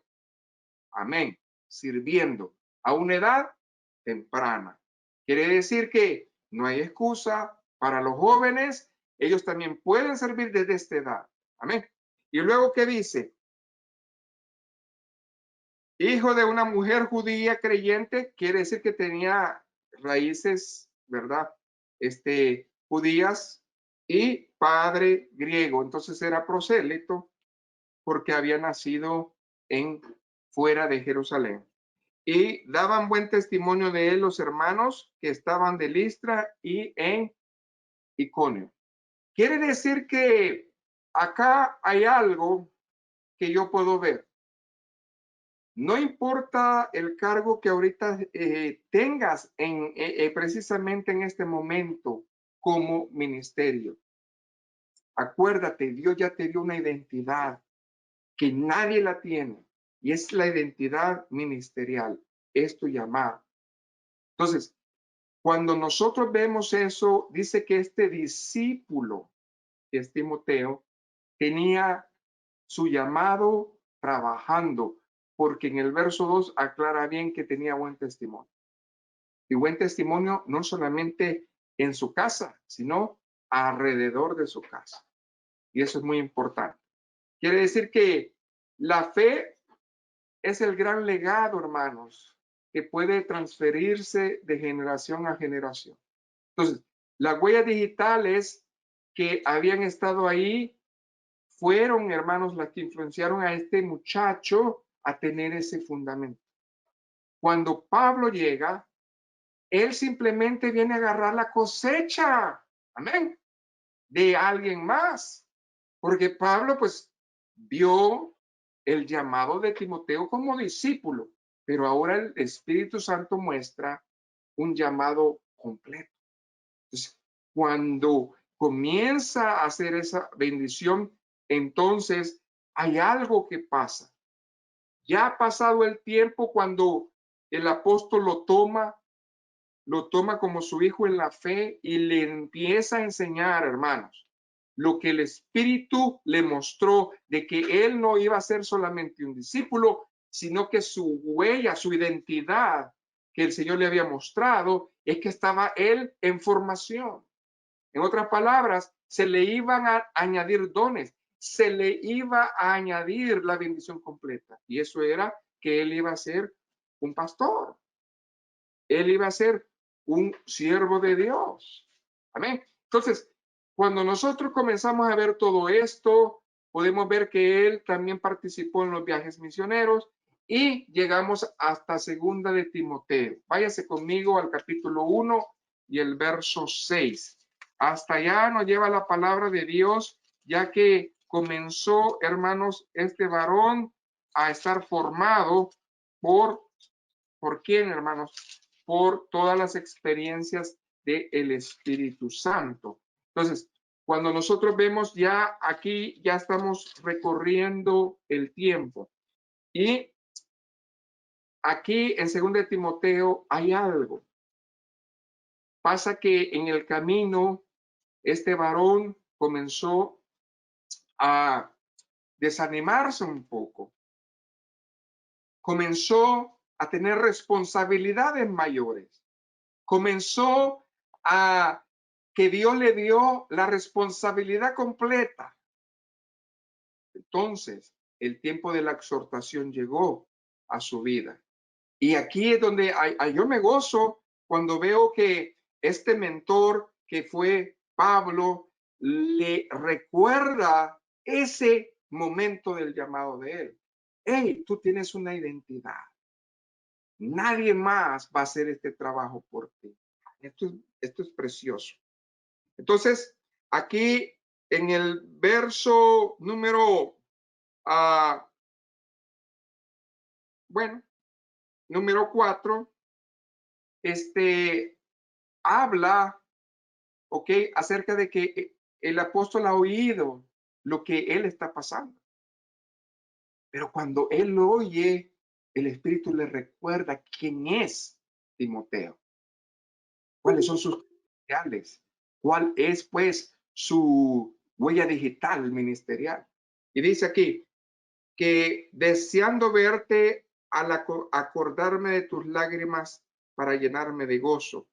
Amén. Sirviendo a una edad temprana. Quiere decir que no hay excusa para los jóvenes. Ellos también pueden servir desde esta edad. Amén. Y luego, ¿qué dice? Hijo de una mujer judía creyente, quiere decir que tenía raíces, ¿verdad? Judías, y padre griego. Entonces era prosélito porque había nacido fuera de Jerusalén. Y daban buen testimonio de él los hermanos que estaban de Listra y en Iconio. Quiere decir que acá hay algo que yo puedo ver. No importa el cargo que ahorita tengas precisamente en este momento como ministerio. Acuérdate, Dios ya te dio una identidad que nadie la tiene, y es la identidad ministerial, es tu llamado. Entonces, cuando nosotros vemos eso, dice que este discípulo, que es Timoteo, tenía su llamado trabajando, porque en el verso 2 aclara bien que tenía buen testimonio. Y buen testimonio no solamente en su casa, sino alrededor de su casa. Y eso es muy importante. Quiere decir que la fe es el gran legado, hermanos, que puede transferirse de generación a generación. Entonces, las huellas digitales que habían estado ahí fueron, hermanos, las que influenciaron a este muchacho a tener ese fundamento. Cuando Pablo llega, él simplemente viene a agarrar la cosecha, amén, de alguien más, porque Pablo pues vio el llamado de Timoteo como discípulo, pero ahora el Espíritu Santo muestra un llamado completo. Entonces, cuando comienza a hacer esa bendición, entonces hay algo que pasa. Ya ha pasado el tiempo cuando el apóstol lo toma como su hijo en la fe y le empieza a enseñar, hermanos, lo que el Espíritu le mostró de que él no iba a ser solamente un discípulo, sino que su huella, su identidad que el Señor le había mostrado, es que estaba él en formación. En otras palabras, se le iban a añadir dones, se le iba a añadir la bendición completa. Y eso era que él iba a ser un pastor. Él iba a ser un siervo de Dios. Amén. Entonces, cuando nosotros comenzamos a ver todo esto, podemos ver que él también participó en los viajes misioneros y llegamos hasta segunda de Timoteo. Váyase conmigo al capítulo 1 y el verso 6. Hasta allá nos lleva la palabra de Dios, ya que comenzó, hermanos, este varón a estar formado ¿por quién, hermanos? Por todas las experiencias del Espíritu Santo. Entonces, cuando nosotros vemos ya aquí, ya estamos recorriendo el tiempo. Y aquí en 2 Timoteo hay algo. Pasa que en el camino, este varón comenzó a desanimarse un poco. Comenzó a tener responsabilidades mayores. Comenzó a que Dios le dio la responsabilidad completa. Entonces, el tiempo de la exhortación llegó a su vida. Y aquí es donde yo me gozo cuando veo que este mentor que fue Pablo le recuerda ese momento del llamado de él. Hey, tú tienes una identidad. Nadie más va a hacer este trabajo por ti. Esto es precioso. Entonces, aquí en el verso número, número 4, habla, ok, acerca de que el apóstol ha oído lo que él está pasando. Pero cuando él lo oye, el Espíritu le recuerda quién es Timoteo, cuáles son sus credenciales, cuál es pues su huella digital ministerial. Y dice aquí que deseando verte al acordarme de tus lágrimas para llenarme de gozo,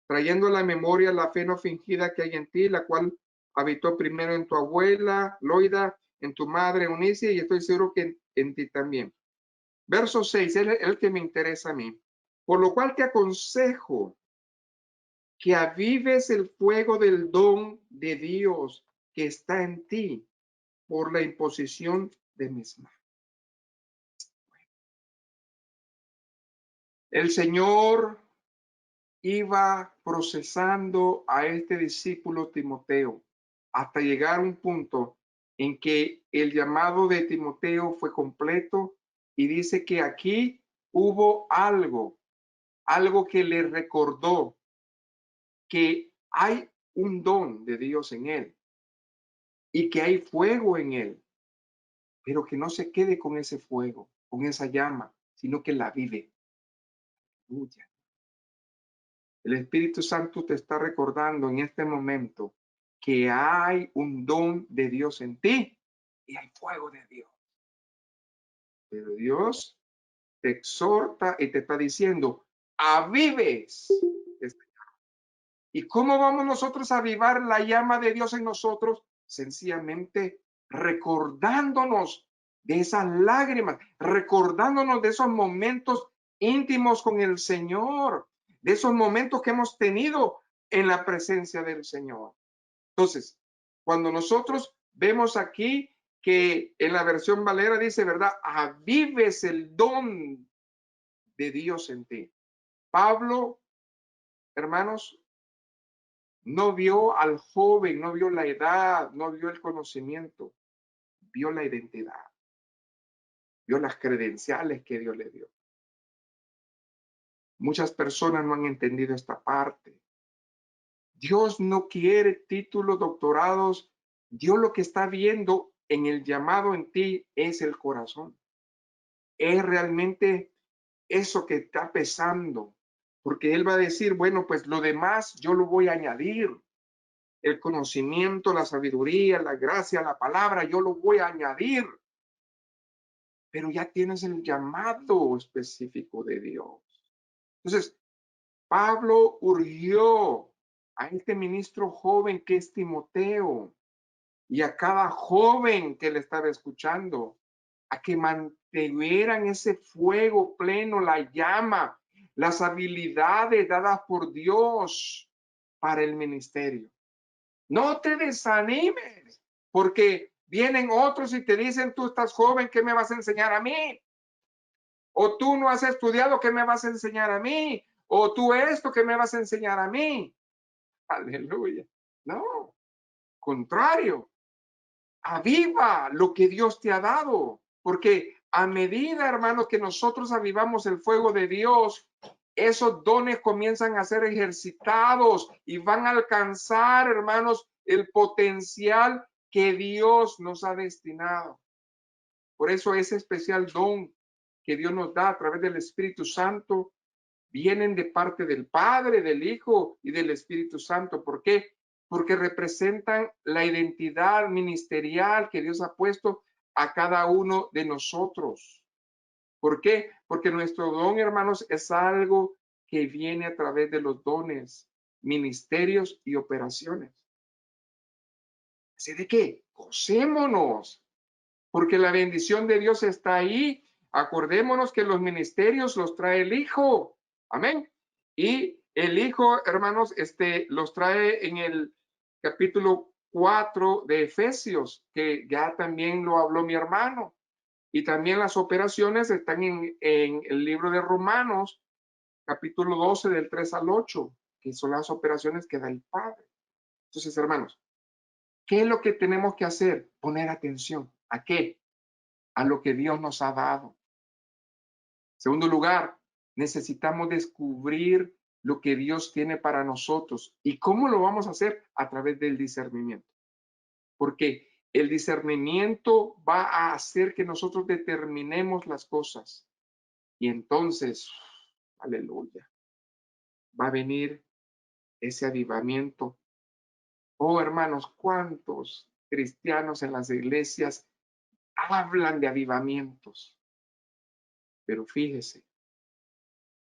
trayendo a la memoria la fe no fingida que hay en ti, la cual habitó primero en tu abuela Loida, en tu madre Eunice, y estoy seguro que en ti también. Verso 6, es el que me interesa a mí. Por lo cual te aconsejo que avives el fuego del don de Dios que está en ti por la imposición de mis manos. El Señor iba procesando a este discípulo Timoteo hasta llegar a un punto en que el llamado de Timoteo fue completo y dice que aquí hubo algo que le recordó que hay un don de Dios en él y que hay fuego en él, pero que no se quede con ese fuego, con esa llama, sino que la vive. El Espíritu Santo te está recordando en este momento que hay un don de Dios en ti y hay fuego de Dios. Pero Dios te exhorta y te está diciendo, avives. ¿Y cómo vamos nosotros a avivar la llama de Dios en nosotros? Sencillamente recordándonos de esas lágrimas, recordándonos de esos momentos íntimos con el Señor, de esos momentos que hemos tenido en la presencia del Señor. Entonces, cuando nosotros vemos aquí que en la versión Valera dice, ¿verdad? Avives el don de Dios en ti. Pablo, hermanos, no vio al joven, no vio la edad, no vio el conocimiento, vio la identidad, vio las credenciales que Dios le dio. Muchas personas no han entendido esta parte. Dios no quiere títulos, doctorados. Dios lo que está viendo en el llamado en ti es el corazón. Es realmente eso que está pesando. Porque Él va a decir, bueno, pues lo demás yo lo voy a añadir. El conocimiento, la sabiduría, la gracia, la palabra, yo lo voy a añadir. Pero ya tienes el llamado específico de Dios. Entonces, Pablo urgió a este ministro joven que es Timoteo y a cada joven que le estaba escuchando a que mantuvieran ese fuego pleno, la llama, las habilidades dadas por Dios para el ministerio. No te desanimes, porque vienen otros y te dicen, tú estás joven, ¿qué me vas a enseñar a mí? O tú no has estudiado, ¿qué me vas a enseñar a mí? O tú esto, ¿qué me vas a enseñar a mí? Aleluya. No, contrario. Aviva lo que Dios te ha dado, porque a medida, hermanos, que nosotros avivamos el fuego de Dios, esos dones comienzan a ser ejercitados y van a alcanzar, hermanos, el potencial que Dios nos ha destinado. Por eso ese especial don que Dios nos da a través del Espíritu Santo vienen de parte del Padre, del Hijo y del Espíritu Santo. ¿Por qué? Porque representan la identidad ministerial que Dios ha puesto a cada uno de nosotros. ¿Por qué? Porque nuestro don, hermanos, es algo que viene a través de los dones, ministerios y operaciones. Así de que gocémonos, porque la bendición de Dios está ahí. Acordémonos que los ministerios los trae el Hijo. Amén. Y el Hijo, hermanos, los trae en el capítulo 4 de Efesios, que ya también lo habló mi hermano. Y también las operaciones están en el libro de Romanos, capítulo 12, del 3 al 8, que son las operaciones que da el Padre. Entonces, hermanos, ¿qué es lo que tenemos que hacer? Poner atención. ¿A qué? A lo que Dios nos ha dado. Segundo lugar, necesitamos descubrir lo que Dios tiene para nosotros. ¿Y cómo lo vamos a hacer? A través del discernimiento. Porque el discernimiento va a hacer que nosotros determinemos las cosas. Y entonces, aleluya, va a venir ese avivamiento. Oh, hermanos, ¿cuántos cristianos en las iglesias hablan de avivamientos? Pero fíjese,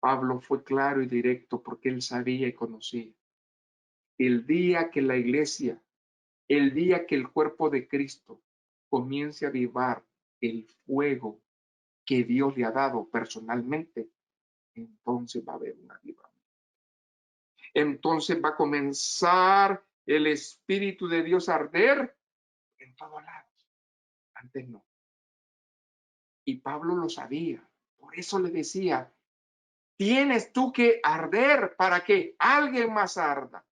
Pablo fue claro y directo porque él sabía y conocía. El día que la iglesia, el día que el cuerpo de Cristo comience a avivar el fuego que Dios le ha dado personalmente, entonces va a haber un avivamiento. Entonces va a comenzar el Espíritu de Dios a arder en todos lados. Antes no. Y Pablo lo sabía. Por eso le decía, tienes tú que arder para que alguien más arda.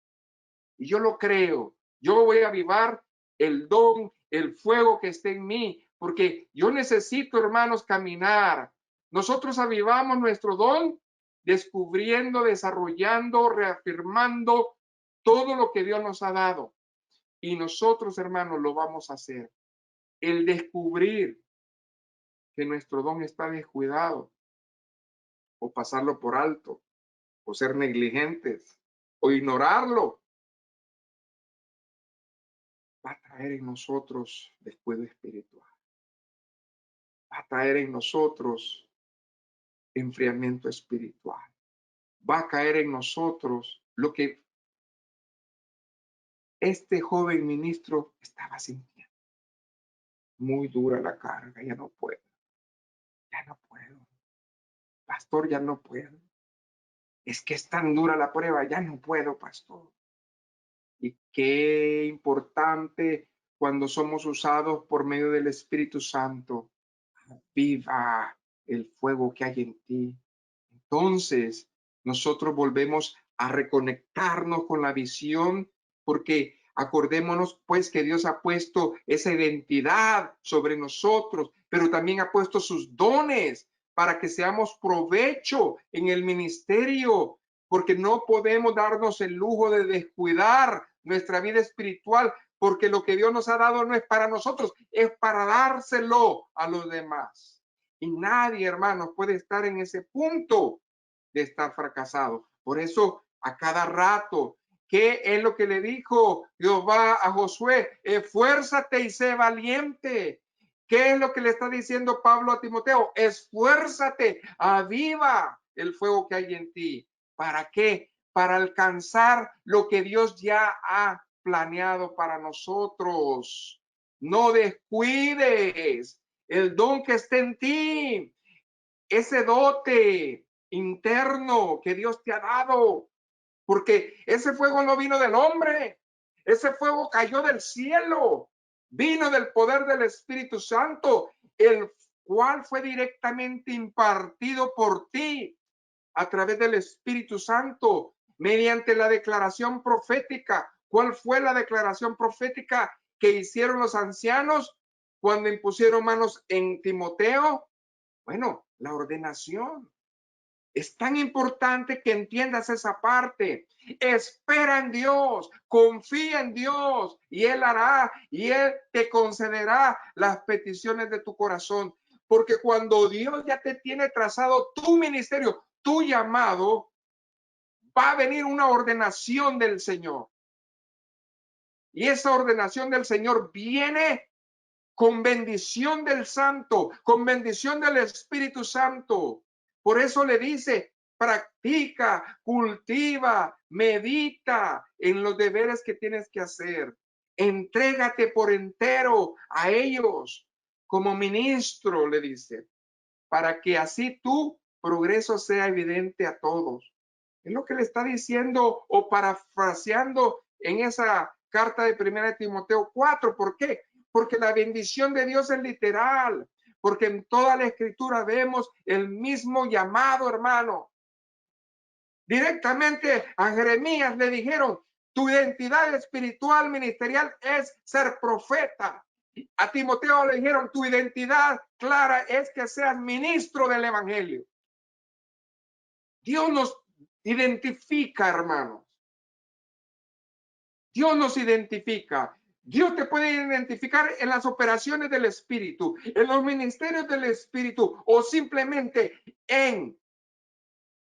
Y yo lo creo. Yo voy a avivar el don, el fuego que esté en mí, porque yo necesito, hermanos, caminar. Nosotros avivamos nuestro don descubriendo, desarrollando, reafirmando todo lo que Dios nos ha dado. Y nosotros, hermanos, lo vamos a hacer. El descubrir que nuestro don está descuidado, o pasarlo por alto, o ser negligentes, o ignorarlo, va a traer en nosotros descuido espiritual. Va a traer en nosotros enfriamiento espiritual. Va a caer en nosotros lo que este joven ministro estaba sintiendo. Muy dura la carga, ya no puedo. Ya no puedo. Pastor, ya no puedo. Es que es tan dura la prueba, ya no puedo, pastor. Y qué importante cuando somos usados por medio del Espíritu Santo. Viva el fuego que hay en ti. Entonces, nosotros volvemos a reconectarnos con la visión, porque acordémonos pues que Dios ha puesto esa identidad sobre nosotros, pero también ha puesto sus dones para que seamos provecho en el ministerio, porque no podemos darnos el lujo de descuidar nuestra vida espiritual, porque lo que Dios nos ha dado no es para nosotros, es para dárselo a los demás. Y nadie, hermanos, puede estar en ese punto de estar fracasado. Por eso, a cada rato, ¿qué es lo que le dijo Jehová a Josué? Esfuérzate y sé valiente. ¿Qué es lo que le está diciendo Pablo a Timoteo? Esfuérzate, aviva el fuego que hay en ti. ¿Para qué? Para alcanzar lo que Dios ya ha planeado para nosotros. No descuides el don que está en ti, ese dote interno que Dios te ha dado, porque ese fuego no vino del hombre, ese fuego cayó del cielo, vino del poder del Espíritu Santo, el cual fue directamente impartido por ti a través del Espíritu Santo, mediante la declaración profética. ¿Cuál fue la declaración profética que hicieron los ancianos cuando impusieron manos en Timoteo? Bueno, la ordenación. Es tan importante que entiendas esa parte. Espera en Dios, confía en Dios y Él hará y Él te concederá las peticiones de tu corazón. Porque cuando Dios ya te tiene trazado tu ministerio, tu llamado, va a venir una ordenación del Señor. Y esa ordenación del Señor viene con bendición del Santo, con bendición del Espíritu Santo. Por eso le dice, practica, cultiva, medita en los deberes que tienes que hacer. Entrégate por entero a ellos como ministro, le dice, para que así tu progreso sea evidente a todos. Es lo que le está diciendo o parafraseando en esa carta de 1 Timoteo 4. ¿Por qué? Porque la bendición de Dios es literal, porque en toda la escritura vemos el mismo llamado, hermano. Directamente a Jeremías le dijeron, tu identidad espiritual ministerial es ser profeta. A Timoteo le dijeron, tu identidad clara es que seas ministro del evangelio. Dios nos identifica, hermanos. Dios nos identifica. Dios te puede identificar en las operaciones del Espíritu, en los ministerios del Espíritu o simplemente en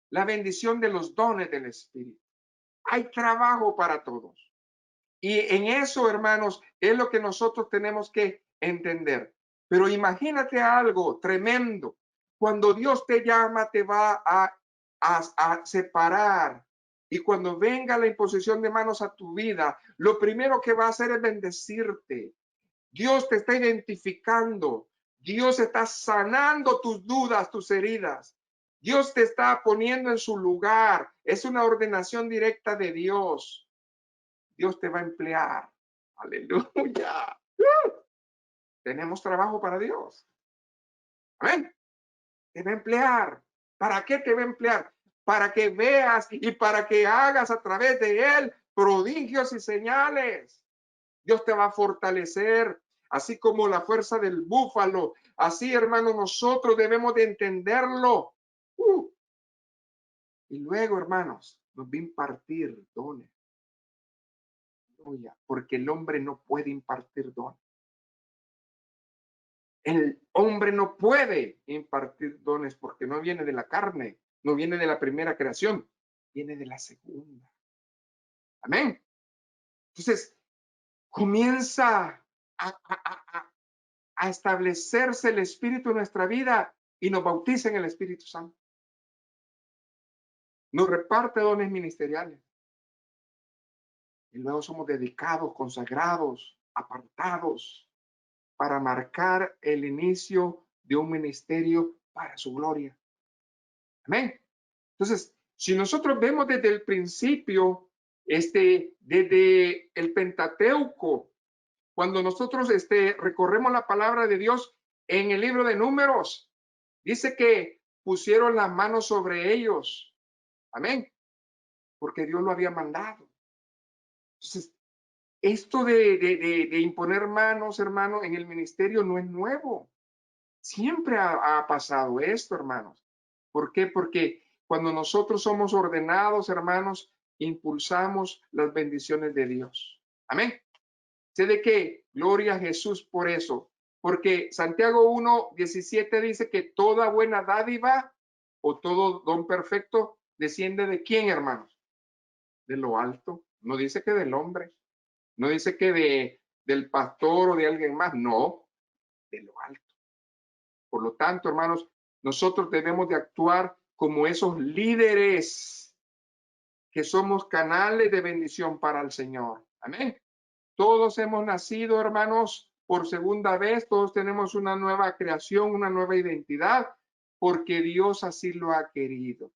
la bendición de los dones del Espíritu. Hay trabajo para todos. Y en eso, hermanos, es lo que nosotros tenemos que entender. Pero imagínate algo tremendo. Cuando Dios te llama, te va a separar. Y cuando venga la imposición de manos a tu vida, lo primero que va a hacer es bendecirte. Dios te está identificando. Dios está sanando tus dudas, tus heridas. Dios te está poniendo en su lugar. Es una ordenación directa de Dios. Dios te va a emplear. Aleluya. Tenemos trabajo para Dios. Amén. Te va a emplear. ¿Para qué te va a emplear? Para que veas y para que hagas a través de él prodigios y señales. Dios te va a fortalecer, así como la fuerza del búfalo. Así, hermanos, nosotros debemos de entenderlo. Y luego, hermanos, nos va a impartir dones. Porque el hombre no puede impartir dones. El hombre no puede impartir dones porque no viene de la carne, no viene de la primera creación, viene de la segunda. Amén. Entonces, comienza a establecerse el Espíritu en nuestra vida y nos bautiza en el Espíritu Santo. Nos reparte dones ministeriales. Y luego somos dedicados, consagrados, apartados para marcar el inicio de un ministerio para su gloria. Amén. Entonces, si nosotros vemos desde el principio, desde el Pentateuco, cuando nosotros recorremos la palabra de Dios en el libro de Números, dice que pusieron las manos sobre ellos. Amén. Porque Dios lo había mandado. Entonces, esto de imponer manos, hermano, en el ministerio no es nuevo. Siempre ha pasado esto, hermanos. ¿Por qué? Porque cuando nosotros somos ordenados, hermanos, impulsamos las bendiciones de Dios. Amén. ¿Sé de qué? Gloria a Jesús por eso. Porque Santiago 1:17 dice que toda buena dádiva o todo don perfecto desciende de quién, hermanos? De lo alto. No dice que del hombre. No dice que del pastor o de alguien más. No, de lo alto. Por lo tanto, hermanos, nosotros debemos de actuar como esos líderes que somos canales de bendición para el Señor. Amén. Todos hemos nacido, hermanos, por segunda vez. Todos tenemos una nueva creación, una nueva identidad, porque Dios así lo ha querido.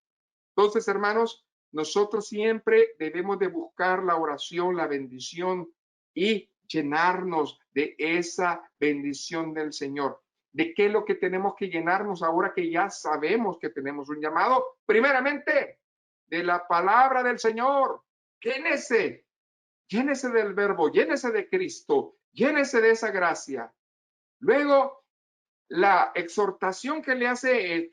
Entonces, hermanos, nosotros siempre debemos de buscar la oración, la bendición y llenarnos de esa bendición del Señor. ¿De qué es lo que tenemos que llenarnos ahora que ya sabemos que tenemos un llamado? Primeramente, de la palabra del Señor. Llénese del verbo, llénese de Cristo, llénese de esa gracia. Luego, la exhortación que le hace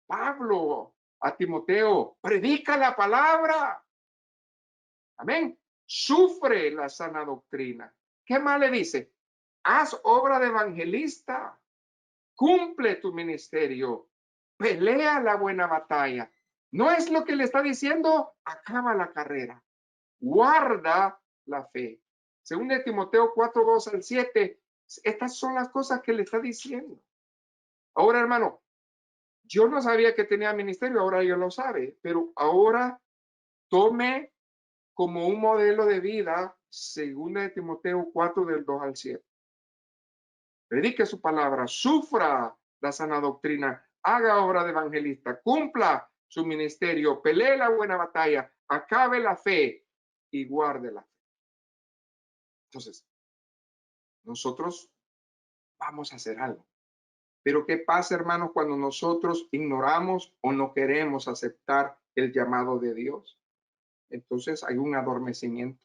Pablo a Timoteo, predica la palabra. Amén. Sufre la sana doctrina. ¿Qué más le dice? Haz obra de evangelista. Cumple tu ministerio. Pelea la buena batalla. ¿No es lo que le está diciendo? Acaba la carrera. Guarda la fe. Según de Timoteo 4:2-7, estas son las cosas que le está diciendo. Ahora, hermano, yo no sabía que tenía ministerio, ahora yo lo sabe, pero ahora tome como un modelo de vida, según de Timoteo 4:2-7. Predique su palabra, sufra la sana doctrina, haga obra de evangelista, cumpla su ministerio, pelee la buena batalla, acabe la fe y guarde la fe. Entonces, nosotros vamos a hacer algo. Pero ¿qué pasa, hermanos, cuando nosotros ignoramos o no queremos aceptar el llamado de Dios? Entonces hay un adormecimiento.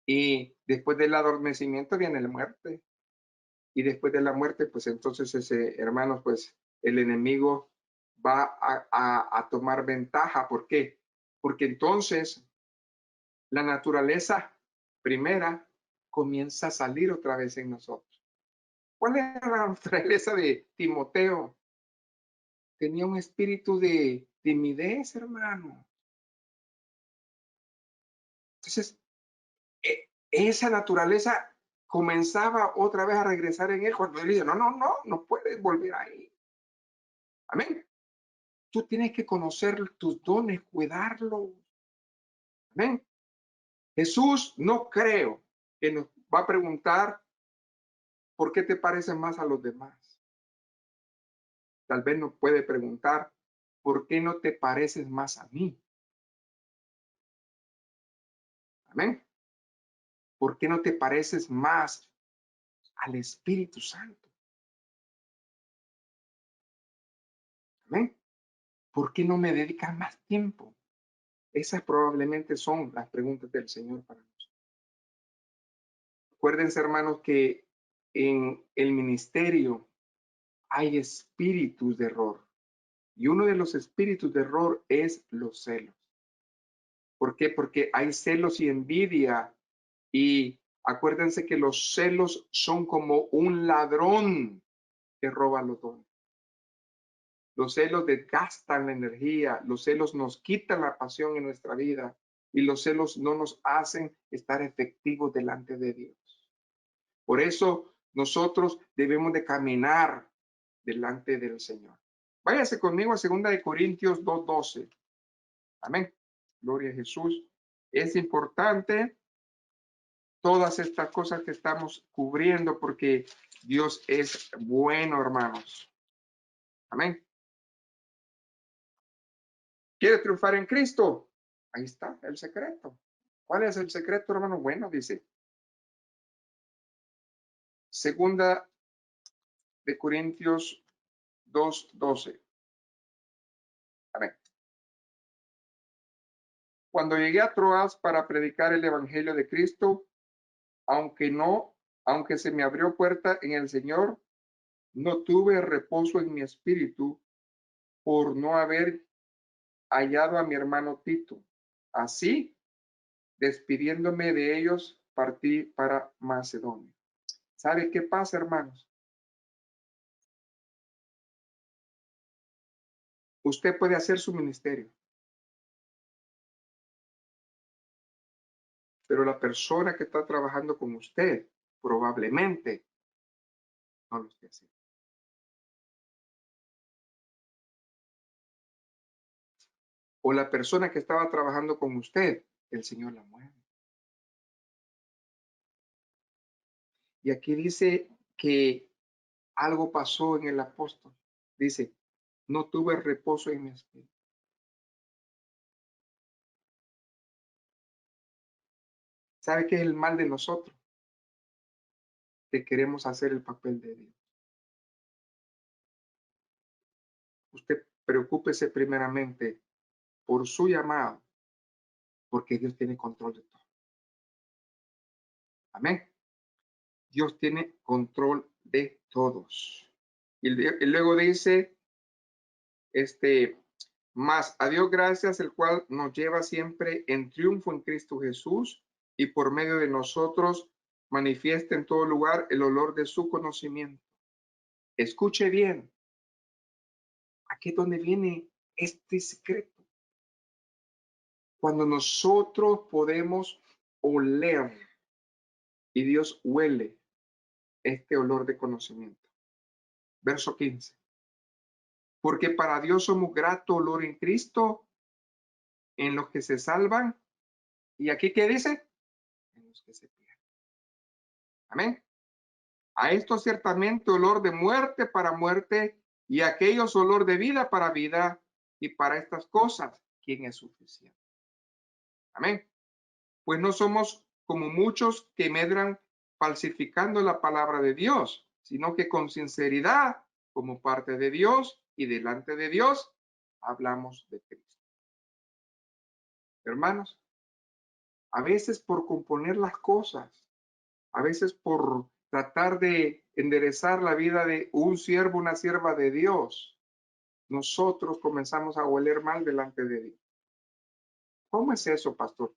Y después del adormecimiento viene la muerte. Y después de la muerte, pues entonces hermanos, pues el enemigo va a tomar ventaja. ¿Por qué? Porque entonces la naturaleza primera comienza a salir otra vez en nosotros. ¿Cuál era la naturaleza de Timoteo? Tenía un espíritu de timidez, hermano. Entonces, esa naturaleza comenzaba otra vez a regresar en él cuando él dice, no puedes volver ahí. Amén. Tú tienes que conocer tus dones, cuidarlos. Amén. Jesús no creo que nos va a preguntar por qué te pareces más a los demás. Tal vez nos puede preguntar por qué no te pareces más a mí. Amén. ¿Por qué no te pareces más al Espíritu Santo? Amén. ¿Por qué no me dedicas más tiempo? Esas probablemente son las preguntas del Señor para nosotros. Acuérdense, hermanos, que en el ministerio hay espíritus de error. Y uno de los espíritus de error es los celos. ¿Por qué? Porque hay celos y envidia. Y acuérdense que los celos son como un ladrón que roba los dones. Los celos desgastan la energía, los celos nos quitan la pasión en nuestra vida y los celos no nos hacen estar efectivos delante de Dios. Por eso nosotros debemos de caminar delante del Señor. Váyase conmigo a 2 Corintios 2:12. Amén. Gloria a Jesús. Es importante todas estas cosas que estamos cubriendo porque Dios es bueno, hermanos. Amén. ¿Quiere triunfar en Cristo? Ahí está el secreto. ¿Cuál es el secreto, hermano? Bueno, dice 2 Corintios 2:12. Amén. Cuando llegué a Troas para predicar el evangelio de Cristo, aunque se me abrió puerta en el Señor, no tuve reposo en mi espíritu por no haber hallado a mi hermano Tito. Así, despidiéndome de ellos, partí para Macedonia. ¿Sabe qué pasa, hermanos? Usted puede hacer su ministerio, pero la persona que está trabajando con usted probablemente no lo esté haciendo. O la persona que estaba trabajando con usted, el Señor la mueve. Y aquí dice que algo pasó en el apóstol. Dice, no tuve reposo en mi espíritu. ¿Sabe qué es el mal de nosotros? Que queremos hacer el papel de Dios. Usted preocúpese primeramente por su llamado, porque Dios tiene control de todo. Amén. Dios tiene control de todos. Y luego dice, más a Dios gracias, el cual nos lleva siempre en triunfo en Cristo Jesús y por medio de nosotros manifiesta en todo lugar el olor de su conocimiento. Escuche bien. Aquí es donde viene este secreto. Cuando nosotros podemos oler y Dios huele este olor de conocimiento. Verso 15. Porque para Dios somos grato olor en Cristo, en los que se salvan. ¿Y aquí qué dice? En los que se pierden. Amén. A esto ciertamente olor de muerte para muerte Y aquellos olor de vida para vida, y para estas cosas, ¿quién es suficiente? Amén. Pues no somos como muchos que medran falsificando la palabra de Dios, sino que con sinceridad, como parte de Dios y delante de Dios, hablamos de Cristo. Hermanos, a veces por componer las cosas, a veces por tratar de enderezar la vida de un siervo, una sierva de Dios, nosotros comenzamos a oler mal delante de Dios. ¿Cómo es eso, pastor?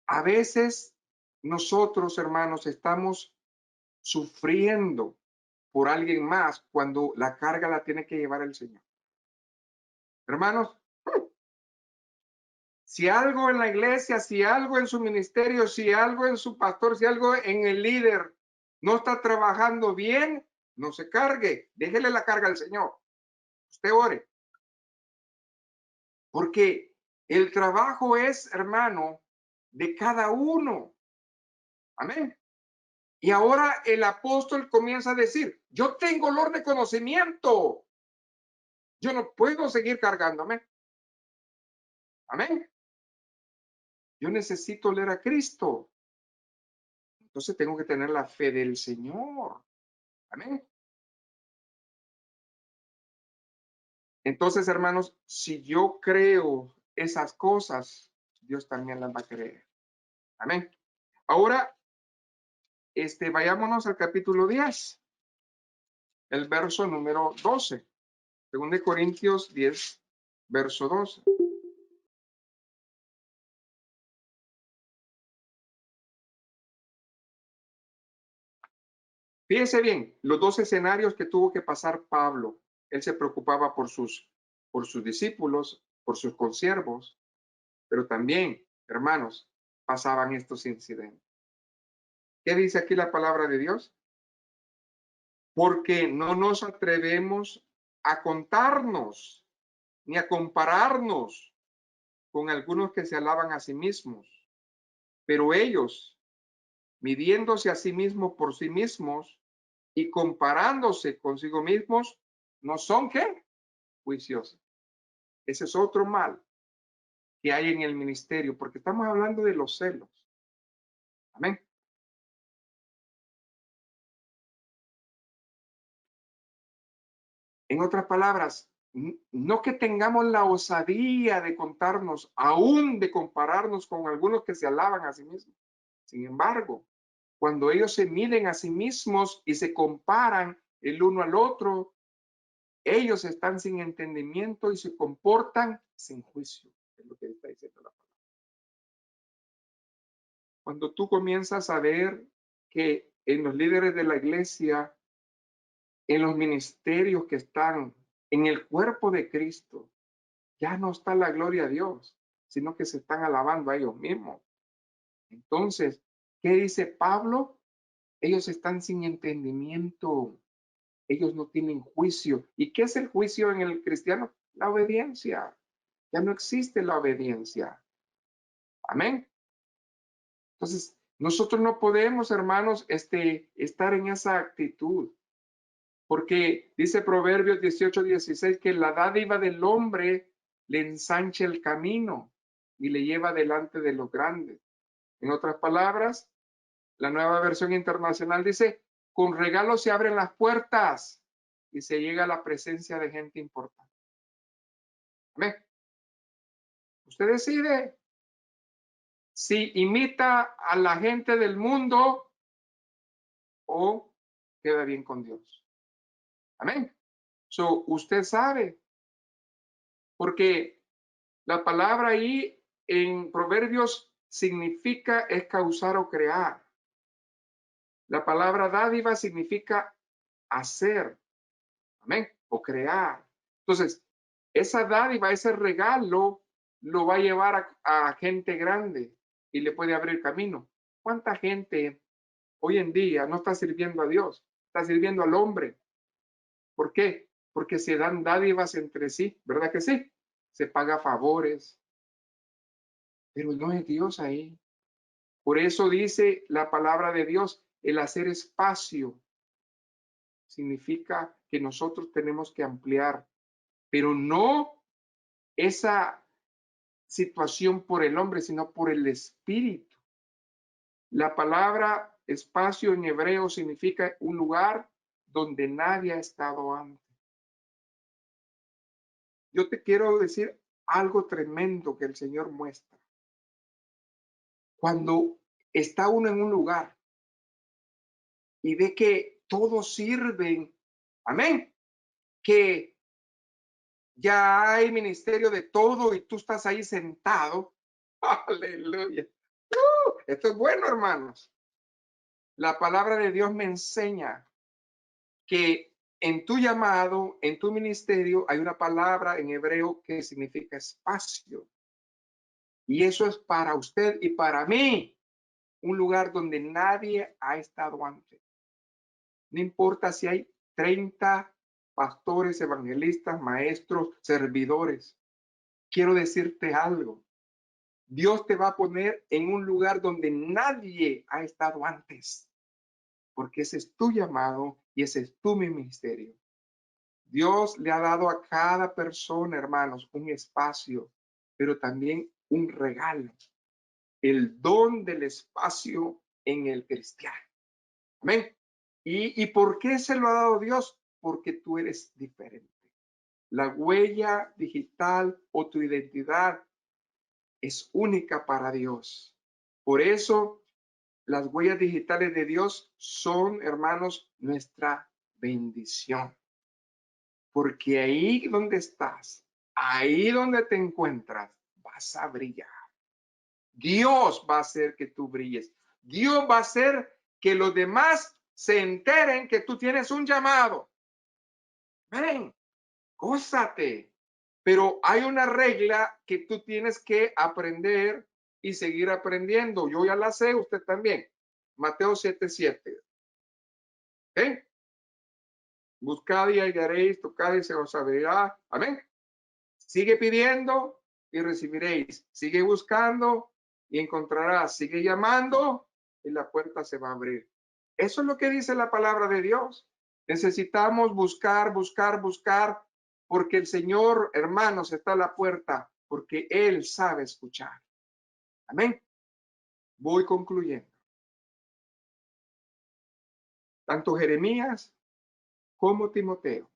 A veces nosotros, hermanos, estamos sufriendo por alguien más cuando la carga la tiene que llevar el Señor. Hermanos, si algo en la iglesia, si algo en su ministerio, si algo en su pastor, si algo en el líder no está trabajando bien, no se cargue, déjele la carga al Señor. Usted ore. Porque el trabajo es, hermano, de cada uno. Amén. Y ahora el apóstol comienza a decir, yo tengo olor de conocimiento. Yo no puedo seguir cargándome. Amén. Yo necesito leer a Cristo. Entonces tengo que tener la fe del Señor. Amén. Entonces, hermanos, si yo creo esas cosas, Dios también las va a creer. Amén. Ahora, vayámonos al capítulo 10, el verso número 12. 2 Corintios 10, verso 12. Fíjense bien, los dos escenarios que tuvo que pasar Pablo. Él se preocupaba por sus discípulos, por sus consiervos, pero también, hermanos, pasaban estos incidentes. ¿Qué dice aquí la palabra de Dios? Porque no nos atrevemos a contarnos ni a compararnos con algunos que se alaban a sí mismos, pero ellos, midiéndose a sí mismos por sí mismos y comparándose consigo mismos, no son ¿qué? Juiciosos. Ese es otro mal que hay en el ministerio, porque estamos hablando de los celos. Amén. En otras palabras, no que tengamos la osadía de contarnos, aún de compararnos con algunos que se alaban a sí mismos. Sin embargo, cuando ellos se miden a sí mismos y se comparan el uno al otro, ellos están sin entendimiento y se comportan sin juicio. Es lo que está diciendo la palabra. Cuando tú comienzas a ver que en los líderes de la iglesia, en los ministerios que están en el cuerpo de Cristo, ya no está la gloria a Dios, sino que se están alabando a ellos mismos. Entonces, ¿qué dice Pablo? Ellos están sin entendimiento, ellos no tienen juicio. ¿Y qué es el juicio en el cristiano? La obediencia. Ya no existe la obediencia. Amén. Entonces, nosotros no podemos, hermanos, estar en esa actitud. Porque dice Proverbios 18:16 que la dádiva del hombre le ensancha el camino y le lleva delante de los grandes. En otras palabras, la Nueva Versión Internacional dice, con regalos se abren las puertas y se llega a la presencia de gente importante. Amén. Usted decide si imita a la gente del mundo o queda bien con Dios. Amén. So, usted sabe, porque la palabra ahí en Proverbios significa es causar o crear. La palabra dádiva significa hacer, amén, o crear. Entonces, esa dádiva, ese regalo, lo va a llevar a gente grande y le puede abrir camino. ¿Cuánta gente hoy en día no está sirviendo a Dios? Está sirviendo al hombre. ¿Por qué? Porque se dan dádivas entre sí, ¿verdad que sí? Se paga favores, pero no es Dios ahí. Por eso dice la palabra de Dios, el hacer espacio significa que nosotros tenemos que ampliar, pero no esa situación por el hombre, sino por el espíritu. La palabra espacio en hebreo significa un lugar donde nadie ha estado antes. Yo te quiero decir algo tremendo que el Señor muestra. Cuando está uno en un lugar y ve que todos sirven, amén, que ya hay ministerio de todo y tú estás ahí sentado, aleluya. Esto es bueno, hermanos. La palabra de Dios me enseña que en tu llamado, en tu ministerio, hay una palabra en hebreo que significa espacio. Y eso es para usted y para mí, un lugar donde nadie ha estado antes. No importa si hay 30 pastores, evangelistas, maestros, servidores. Quiero decirte algo. Dios te va a poner en un lugar donde nadie ha estado antes, porque ese es tu llamado y ese es tu ministerio. Dios le ha dado a cada persona, hermanos, un espacio, pero también un regalo, el don del espacio en el cristiano. Amén. ¿Y por qué se lo ha dado Dios? Porque tú eres diferente. La huella digital o tu identidad es única para Dios. Por eso, las huellas digitales de Dios son, hermanos, nuestra bendición. Porque ahí donde estás, ahí donde te encuentras, vas a brillar. Dios va a hacer que tú brilles. Dios va a hacer que los demás se enteren que tú tienes un llamado. Ven, gózate. Pero hay una regla que tú tienes que aprender y seguir aprendiendo. Yo ya la sé, usted también. Mateo 7:7. ¿Eh? Buscad y hallaréis, tocad y se os abrirá. Amén. Sigue pidiendo y recibiréis. Sigue buscando y encontrarás. Sigue llamando y la puerta se va a abrir. Eso es lo que dice la palabra de Dios. Necesitamos buscar, buscar, buscar, porque el Señor, hermanos, está a la puerta, porque Él sabe escuchar. Amén. Voy concluyendo. Tanto Jeremías como Timoteo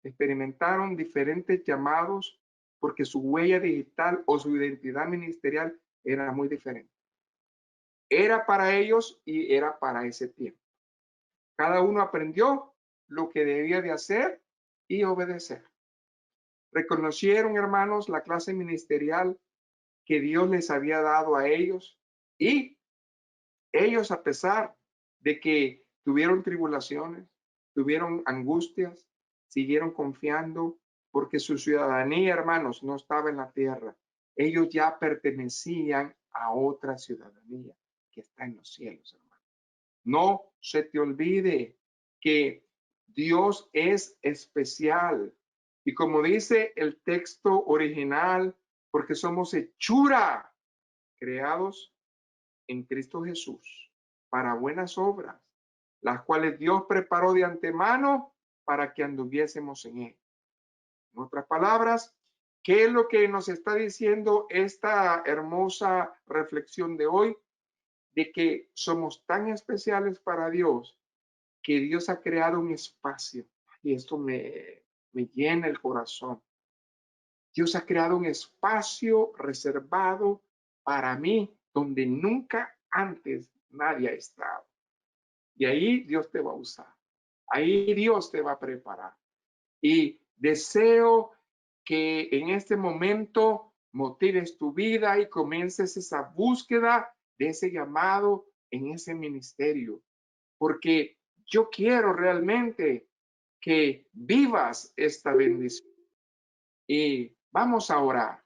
experimentaron diferentes llamados porque su huella digital o su identidad ministerial era muy diferente. Era para ellos y era para ese tiempo. Cada uno aprendió lo que debía de hacer y obedecer. Reconocieron, hermanos, la clase ministerial que Dios les había dado a ellos y ellos, a pesar de que tuvieron tribulaciones, tuvieron angustias, siguieron confiando porque su ciudadanía, hermanos, no estaba en la tierra. Ellos ya pertenecían a otra ciudadanía que está en los cielos, hermanos. No se te olvide que Dios es especial. Y como dice el texto original, porque somos hechura, creados en Cristo Jesús para buenas obras, las cuales Dios preparó de antemano para que anduviésemos en él. En otras palabras, ¿qué es lo que nos está diciendo esta hermosa reflexión de hoy? De que somos tan especiales para Dios que Dios ha creado un espacio. Y esto me llena el corazón. Dios ha creado un espacio reservado para mí donde nunca antes nadie ha estado. Y ahí Dios te va a usar. Ahí Dios te va a preparar. Y deseo que en este momento motives tu vida y comiences esa búsqueda de ese llamado en ese ministerio. Porque yo quiero realmente que vivas esta bendición. Y vamos a orar.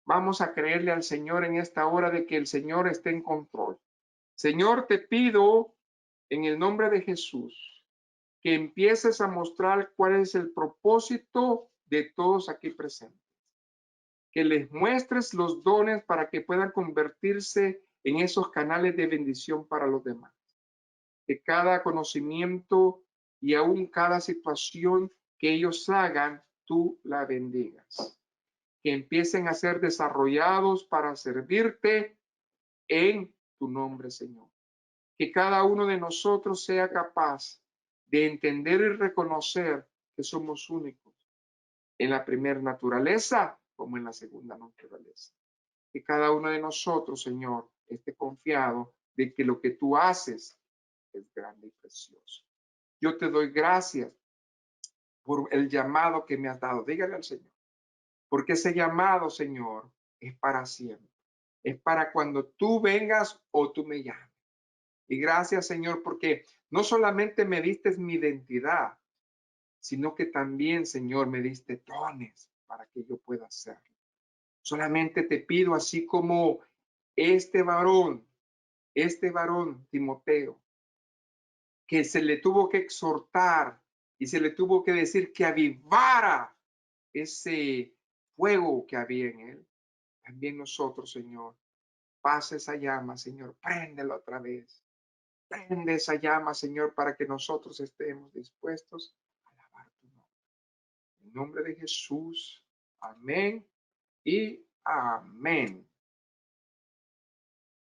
Vamos a creerle al Señor en esta hora de que el Señor esté en control. Señor, te pido en el nombre de Jesús que empieces a mostrar cuál es el propósito de todos aquí presentes. Que les muestres los dones para que puedan convertirse en esos canales de bendición para los demás. que cada conocimiento y aún cada situación que ellos hagan, tú la bendigas. Que empiecen a ser desarrollados para servirte en tu nombre, Señor. Que cada uno de nosotros sea capaz de entender y reconocer que somos únicos en la primera naturaleza como en la segunda naturaleza. Que cada uno de nosotros, Señor, esté confiado de que lo que tú haces es grande y precioso. Yo te doy gracias por el llamado que me has dado. Dígale al Señor, porque ese llamado, Señor, es para siempre. Es para cuando tú vengas o tú me llames. Y gracias, Señor, porque no solamente me diste mi identidad, sino que también, Señor, me diste dones para que yo pueda hacerlo. Solamente te pido, así como este varón, Timoteo, que se le tuvo que exhortar y se le tuvo que decir que avivara ese fuego que había en él. También nosotros, Señor, pasa esa llama, Señor, préndela otra vez. Prende esa llama, Señor, para que nosotros estemos dispuestos a alabar tu nombre. En nombre de Jesús, amén y amén.